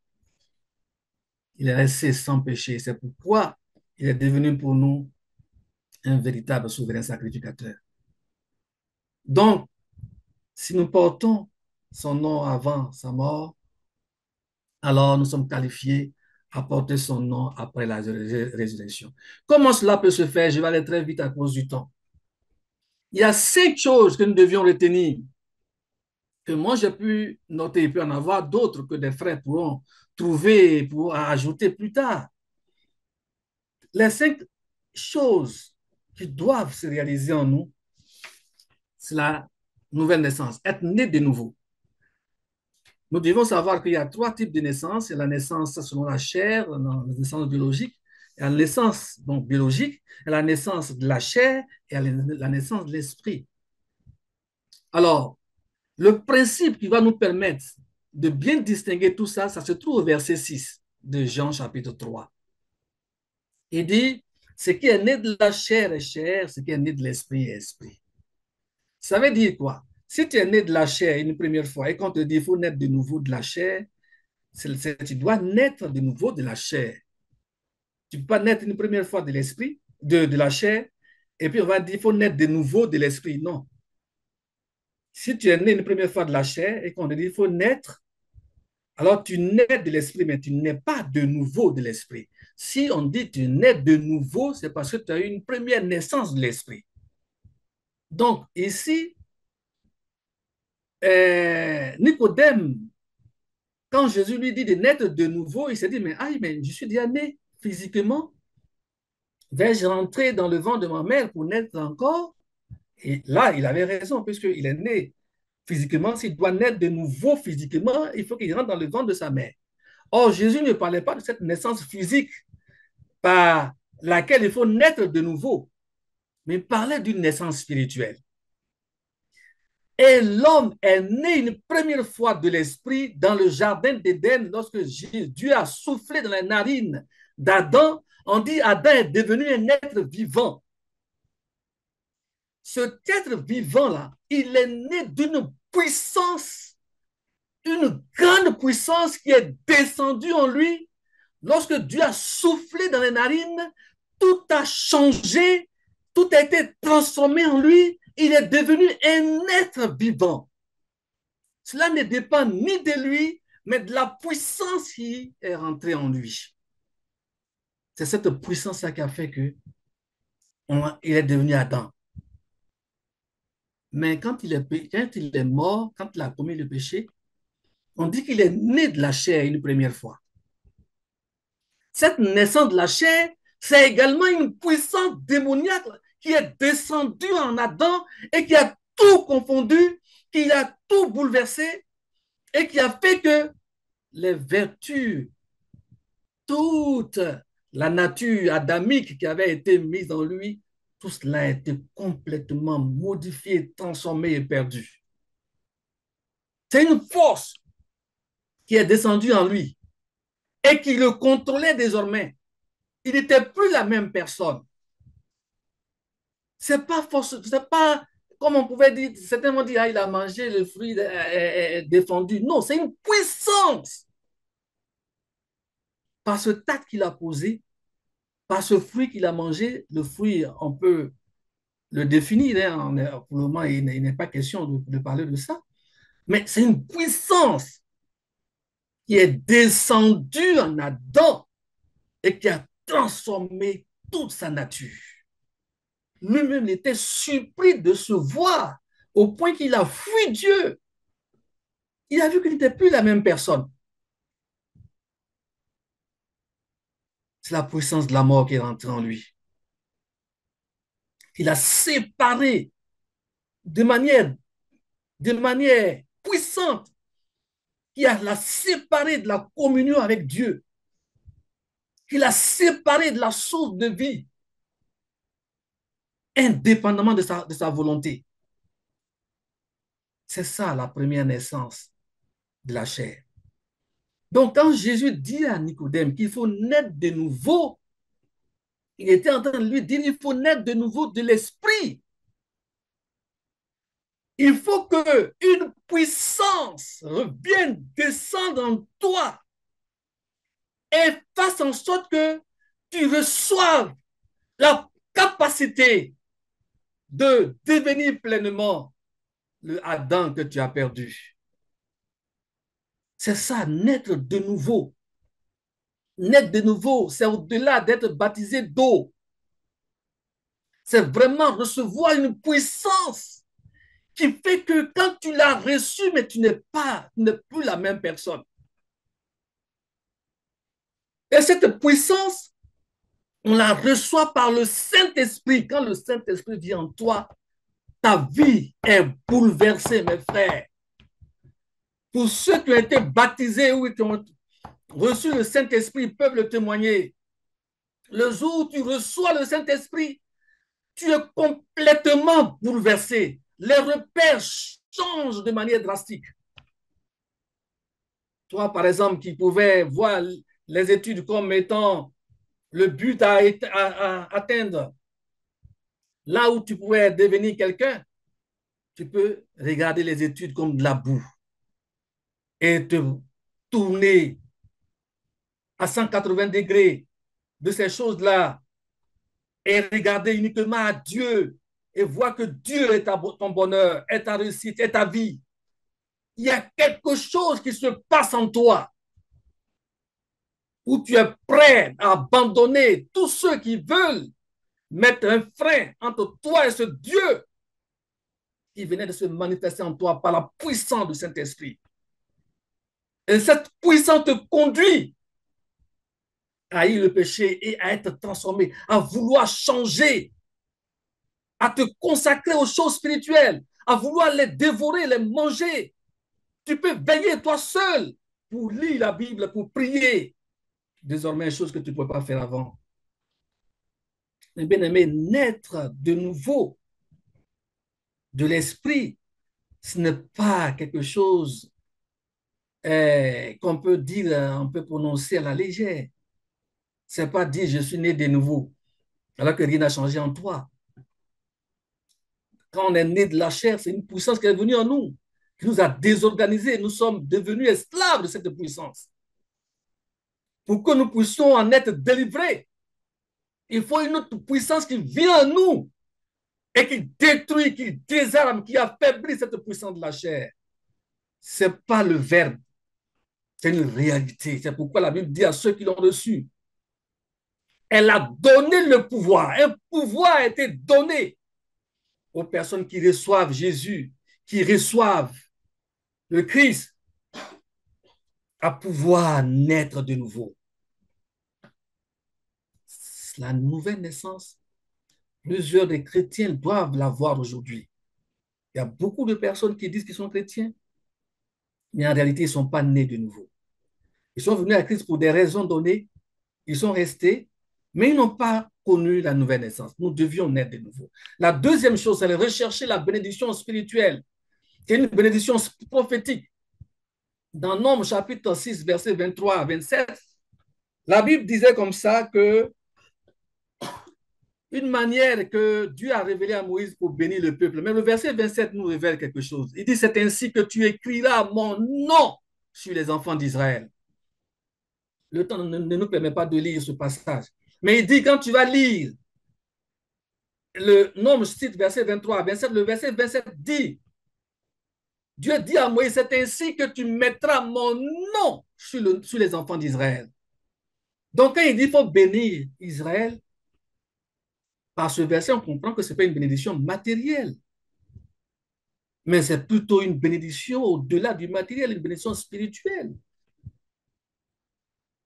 Il est resté sans péché. C'est pourquoi il est devenu pour nous un véritable souverain sacrificateur. Donc, si nous portons son nom avant sa mort, alors nous sommes qualifiés à porter son nom après la résurrection. Comment cela peut se faire? Je vais aller très vite à cause du temps. Il y a 5 choses que nous devions retenir, que moi j'ai pu noter, il peut y en avoir d'autres que des frères pourront trouver pour ajouter plus tard. Les 5 choses qui doivent se réaliser en nous, c'est la nouvelle naissance, être né de nouveau. Nous devons savoir qu'il y a 3 types de naissance. Il y a la naissance selon la chair, la naissance biologique, il y a la naissance donc, biologique, il y a la naissance de la chair et la naissance de l'esprit. Alors, le principe qui va nous permettre de bien distinguer tout ça, ça se trouve au verset 6 de Jean chapitre 3. Il dit, ce qui est né de la chair est chair, ce qui est né de l'esprit est esprit. Ça veut dire quoi? Si tu es né de la chair une première fois et qu'on te dit qu'il faut naître de nouveau de la chair, tu dois naître de nouveau de la chair. Tu ne peux pas naître une première fois de l'esprit, de la chair, et puis on va dire qu'il faut naître de nouveau de l'esprit. Non. Si tu es né une première fois de la chair et qu'on te dit qu'il faut naître, alors tu nais de l'esprit, mais tu n'es pas de nouveau de l'esprit. Si on dit tu nais de nouveau, c'est parce que tu as eu une première naissance de l'esprit. Donc ici, Nicodème, quand Jésus lui dit de naître de nouveau, il s'est dit, mais, mais je suis déjà né physiquement. Vais-je rentrer dans le ventre de ma mère pour naître encore? Et là, il avait raison, puisqu'il est né physiquement. S'il doit naître de nouveau physiquement, il faut qu'il rentre dans le ventre de sa mère. Or, Jésus ne parlait pas de cette naissance physique par laquelle il faut naître de nouveau, mais il parlait d'une naissance spirituelle. Et l'homme est né une première fois de l'esprit dans le jardin d'Éden lorsque Dieu a soufflé dans les narines d'Adam. On dit Adam est devenu un être vivant. Cet être vivant-là, il est né d'une puissance, une grande puissance qui est descendue en lui. Lorsque Dieu a soufflé dans les narines, tout a changé, tout a été transformé en lui. Il est devenu un être vivant. Cela ne dépend ni de lui, mais de la puissance qui est rentrée en lui. C'est cette puissance-là qui a fait qu'il est devenu Adam. Mais quand il est mort, quand il a commis le péché, on dit qu'il est né de la chair une première fois. Cette naissance de la chair, c'est également une puissance démoniaque qui est descendue en Adam et qui a tout confondu, qui a tout bouleversé et qui a fait que les vertus, toute la nature adamique qui avait été mise en lui, tout cela a été complètement modifié, transformé et perdu. C'est une force qui est descendue en lui et qui le contrôlait désormais. Il n'était plus la même personne. C'est pas force, c'est pas comme on pouvait dire, certains vont dire, il a mangé le fruit défendu. Non, c'est une puissance. Par ce tact qu'il a posé, par ce fruit qu'il a mangé, le fruit, on peut le définir, hein, pour le moment, il n'est pas question de parler de ça, mais c'est une puissance qui est descendue en Adam et qui a transformé toute sa nature. Lui-même était surpris de se voir au point qu'il a fui Dieu. Il a vu qu'il n'était plus la même personne. C'est la puissance de la mort qui est rentrée en lui. Il a séparé de manière puissante, qui l'a séparé de la communion avec Dieu, qui l'a séparé de la source de vie, indépendamment de sa volonté. C'est ça la première naissance de la chair. Donc, quand Jésus dit à Nicodème qu'il faut naître de nouveau, il était en train de lui dire qu'il faut naître de nouveau de l'esprit. Il faut qu'une puissance revienne, descende en toi et fasse en sorte que tu reçoives la capacité de devenir pleinement le Adam que tu as perdu. C'est ça, naître de nouveau. Naître de nouveau, c'est au-delà d'être baptisé d'eau. C'est vraiment recevoir une puissance qui fait que quand tu l'as reçue, mais tu n'es plus la même personne. Et cette puissance, on la reçoit par le Saint-Esprit. Quand le Saint-Esprit vient en toi, ta vie est bouleversée, mes frères. Pour ceux qui ont été baptisés ou qui ont reçu le Saint-Esprit, ils peuvent le témoigner. Le jour où tu reçois le Saint-Esprit, tu es complètement bouleversé. Les repères changent de manière drastique. Toi, par exemple, qui pouvais voir les études comme étant le but à atteindre, là où tu pouvais devenir quelqu'un, tu peux regarder les études comme de la boue et te tourner à 180 degrés de ces choses-là et regarder uniquement à Dieu et voir que Dieu est ton bonheur, est ta réussite, est ta vie. Il y a quelque chose qui se passe en toi où tu es prêt à abandonner tous ceux qui veulent mettre un frein entre toi et ce Dieu qui venait de se manifester en toi par la puissance du Saint-Esprit. Et cette puissance te conduit à haïr le péché et à être transformé, à vouloir changer, à te consacrer aux choses spirituelles, à vouloir les dévorer, les manger. Tu peux veiller toi seul pour lire la Bible, pour prier. Désormais, chose que tu ne pouvais pas faire avant. Mais bien aimé, naître de nouveau de l'esprit, ce n'est pas quelque chose qu'on peut dire, on peut prononcer à la légère. Ce n'est pas dire je suis né de nouveau, alors que rien n'a changé en toi. Quand on est né de la chair, c'est une puissance qui est venue en nous, qui nous a désorganisés. Nous sommes devenus esclaves de cette puissance. Pour que nous puissions en être délivrés, il faut une autre puissance qui vient en nous et qui détruit, qui désarme, qui affaiblit cette puissance de la chair. Ce n'est pas le verbe, c'est une réalité. C'est pourquoi la Bible dit à ceux qui l'ont reçu, elle a donné le pouvoir. Un pouvoir a été donné aux personnes qui reçoivent Jésus, qui reçoivent le Christ, à pouvoir naître de nouveau. La nouvelle naissance, plusieurs des chrétiens doivent l'avoir aujourd'hui. Il y a beaucoup de personnes qui disent qu'ils sont chrétiens, mais en réalité, ils ne sont pas nés de nouveau. Ils sont venus à Christ pour des raisons données, ils sont restés, mais ils n'ont pas connu la nouvelle naissance. Nous devions naître de nouveau. La deuxième chose, c'est de rechercher la bénédiction spirituelle, qui est une bénédiction prophétique. Dans Nombre chapitre 6, versets 23 à 27, la Bible disait comme ça que une manière que Dieu a révélée à Moïse pour bénir le peuple. Même le verset 27 nous révèle quelque chose. Il dit, c'est ainsi que tu écriras mon nom sur les enfants d'Israël. Le temps ne nous permet pas de lire ce passage. Mais il dit, quand tu vas lire le Nombre 6, verset 23 à 27, le verset 27 dit, Dieu dit à Moïse, c'est ainsi que tu mettras mon nom sur les enfants d'Israël. Donc, quand il dit qu'il faut bénir Israël, par ce verset, on comprend que ce n'est pas une bénédiction matérielle, mais c'est plutôt une bénédiction au-delà du matériel, une bénédiction spirituelle.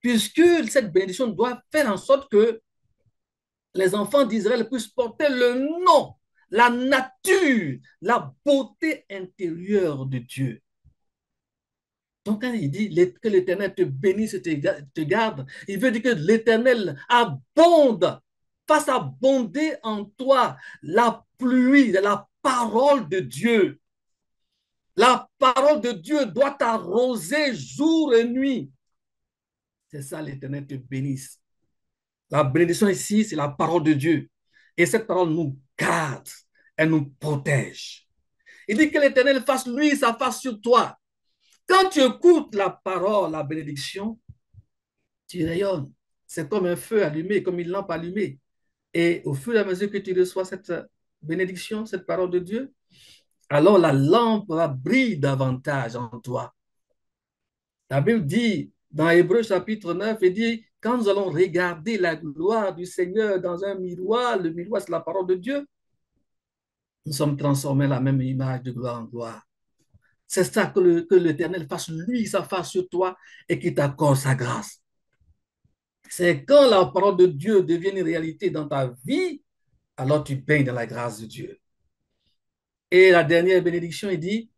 Puisque cette bénédiction doit faire en sorte que les enfants d'Israël puissent porter le nom, la nature, la beauté intérieure de Dieu. Donc, quand il dit que l'Éternel te bénisse et te garde, il veut dire que l'Éternel abonde, fasse abonder en toi la pluie de la parole de Dieu. La parole de Dieu doit t'arroser jour et nuit. C'est ça, l'Éternel te bénisse. La bénédiction ici, c'est la parole de Dieu. Et cette parole nous garde, elle nous protège. Il dit que l'Éternel fasse lui sa face sur toi. Quand tu écoutes la parole, la bénédiction, tu rayonnes. C'est comme un feu allumé, comme une lampe allumée. Et au fur et à mesure que tu reçois cette bénédiction, cette parole de Dieu, alors la lampe va briller davantage en toi. La Bible dit dans Hébreux chapitre 9, il dit, quand nous allons regarder la gloire du Seigneur dans un miroir, le miroir c'est la parole de Dieu, nous sommes transformés la même image de gloire en gloire. C'est ça que l'Éternel fasse lui sa face sur toi et qu'il t'accorde sa grâce. C'est quand la parole de Dieu devient une réalité dans ta vie, alors tu baignes dans la grâce de Dieu. Et la dernière bénédiction, il dit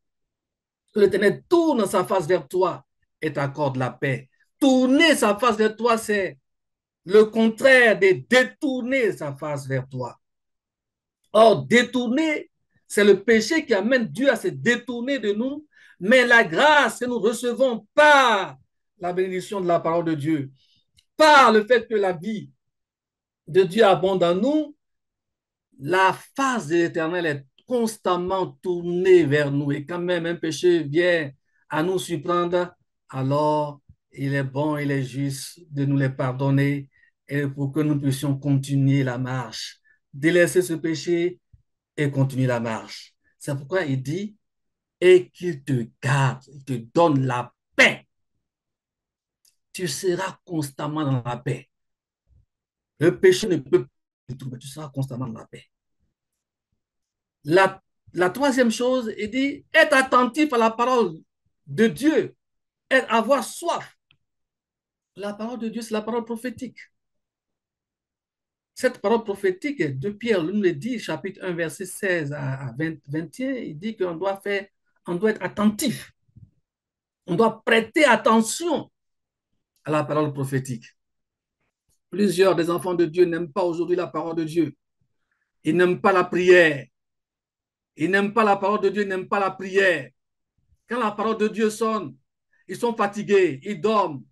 que l'Éternel tourne sa face vers toi et t'accorde la paix. Tourner sa face vers toi, c'est le contraire de détourner sa face vers toi. Or, détourner, c'est le péché qui amène Dieu à se détourner de nous, mais la grâce que nous recevons par la bénédiction de la parole de Dieu, par le fait que la vie de Dieu abonde en nous, la face de l'Éternel est constamment tournée vers nous. Et quand même un péché vient à nous surprendre, alors il est bon, il est juste de nous les pardonner et pour que nous puissions continuer la marche, délaisser ce péché et continuer la marche. C'est pourquoi il dit, et qu'il te garde, il te donne la paix. Tu seras constamment dans la paix. Le péché ne peut pas te trouver, tu seras constamment dans la paix. La troisième chose, il dit, être attentif à la parole de Dieu, avoir soif. La parole de Dieu, c'est la parole prophétique. Cette parole prophétique de Pierre nous le dit, chapitre 1, verset 16 à 21, il dit qu'on doit être attentif. On doit prêter attention à la parole prophétique. Plusieurs des enfants de Dieu n'aiment pas aujourd'hui la parole de Dieu. Ils n'aiment pas la prière. Ils n'aiment pas la parole de Dieu, ils n'aiment pas la prière. Quand la parole de Dieu sonne, ils sont fatigués, ils dorment,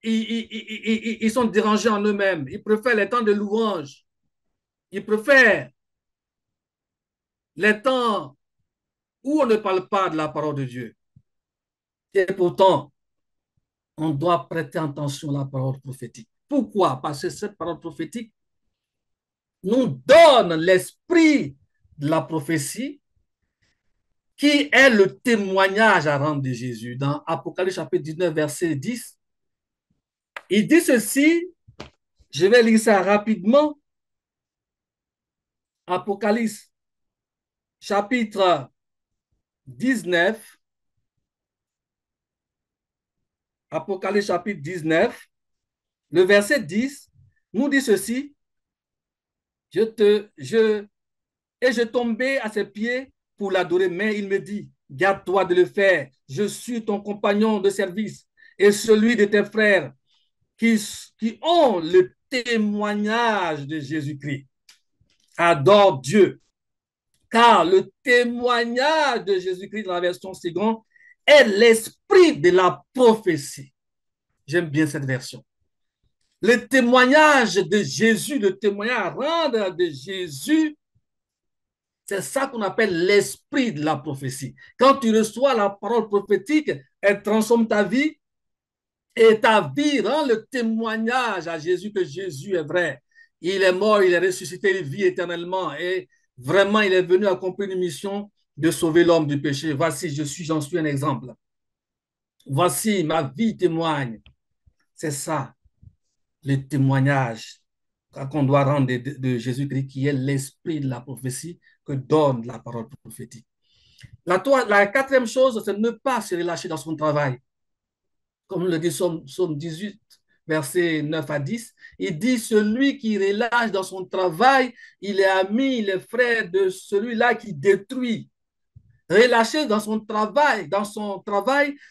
ils sont dérangés en eux-mêmes. Ils préfèrent les temps de louange. Ils préfèrent les temps où on ne parle pas de la parole de Dieu. Et pourtant, on doit prêter attention à la parole prophétique. Pourquoi? Parce que cette parole prophétique nous donne l'esprit de la prophétie qui est le témoignage à rendre de Jésus. Dans Apocalypse chapitre 19, verset 10, il dit ceci, je vais lire ça rapidement. Apocalypse chapitre 19, Apocalypse chapitre 19, le verset 10 nous dit ceci, et je tombais à ses pieds pour l'adorer, mais il me dit, garde-toi de le faire, je suis ton compagnon de service et celui de tes frères qui ont le témoignage de Jésus-Christ. Adore Dieu, car le témoignage de Jésus-Christ dans la version seconde est l'esprit de la prophétie. J'aime bien cette version. Le témoignage de Jésus, le témoignage à rendre de Jésus, c'est ça qu'on appelle l'esprit de la prophétie. Quand tu reçois la parole prophétique, elle transforme ta vie et ta vie rend le témoignage à Jésus que Jésus est vrai. Il est mort, il est ressuscité, il vit éternellement et vraiment il est venu accomplir une mission de sauver l'homme du péché. Voici, j'en suis un exemple. Voici, ma vie témoigne. C'est ça, le témoignage qu'on doit rendre de Jésus-Christ, qui est l'esprit de la prophétie que donne la parole prophétique. La quatrième chose, c'est ne pas se relâcher dans son travail. Comme le dit Psaume 18, versets 9 à 10, il dit, celui qui relâche dans son travail, il est ami, il est frère de celui-là qui détruit. Relâcher dans son travail,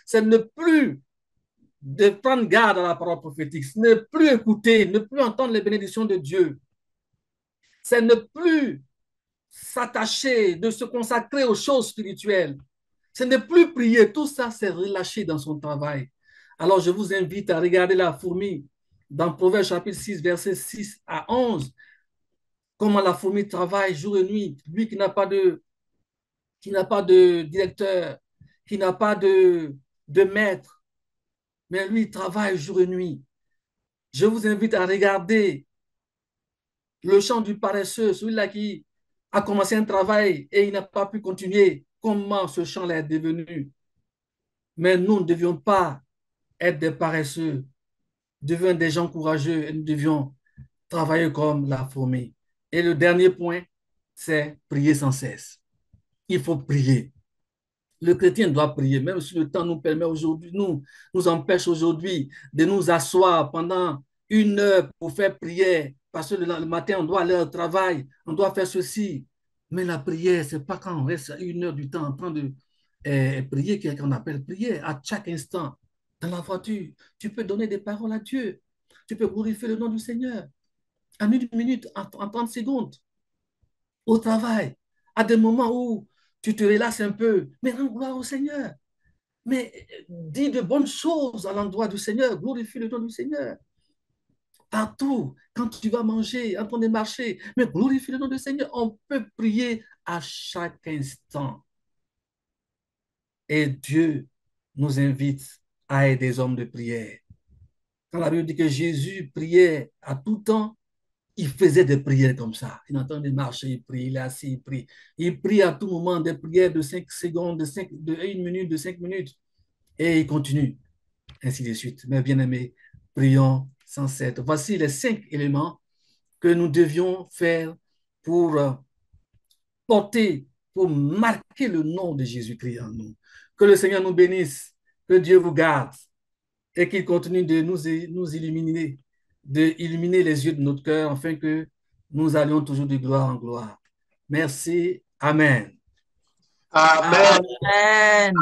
c'est ne plus de prendre garde à la parole prophétique, ne plus écouter, ne plus entendre les bénédictions de Dieu. C'est ne plus s'attacher, de se consacrer aux choses spirituelles. Ce n'est plus prier, tout ça, c'est relâcher dans son travail. Alors, je vous invite à regarder la fourmi dans Proverbe chapitre 6, versets 6 à 11. Comment la fourmi travaille jour et nuit. Lui qui n'a pas de qui n'a pas de directeur, qui n'a pas de maître, mais lui, il travaille jour et nuit. Je vous invite à regarder le chant du paresseux, celui-là qui a commencé un travail et il n'a pas pu continuer. Comment ce chant-là est devenu? Mais nous ne devions pas être des paresseux, devions des gens courageux et nous devions travailler comme la fourmi. Et le dernier point, c'est prier sans cesse. Il faut prier. Le chrétien doit prier, même si le temps nous permet aujourd'hui, nous empêche aujourd'hui de nous asseoir pendant 1 heure pour faire prière, parce que le matin, on doit aller au travail, on doit faire ceci. Mais la prière, ce n'est pas quand on reste 1 heure du temps en train de prier qu'on appelle prière. À chaque instant, dans la voiture, tu peux donner des paroles à Dieu. Tu peux glorifier le nom du Seigneur. En 1 minute, en 30 secondes, au travail, à des moments où tu te relaxes un peu, mais rends gloire au Seigneur. Mais dis de bonnes choses à l'endroit du Seigneur, glorifie le nom du Seigneur. Partout, quand tu vas manger, en train de marcher, mais glorifie le nom du Seigneur. On peut prier à chaque instant. Et Dieu nous invite à être des hommes de prière. Quand la Bible dit que Jésus priait à tout temps, il faisait des prières comme ça. Il entend de marcher, il prie, il est assis, il prie. Il prie à tout moment des prières de 5 secondes, de 1 minute, de 5 minutes. Et il continue, ainsi de suite. Mes bien-aimés, prions sans cesse. Voici les 5 éléments que nous devions faire pour porter, pour marquer le nom de Jésus-Christ en nous. Que le Seigneur nous bénisse, que Dieu vous garde et qu'il continue de nous illuminer, de illuminer les yeux de notre cœur afin que nous allions toujours de gloire en gloire. Merci. Amen. Amen.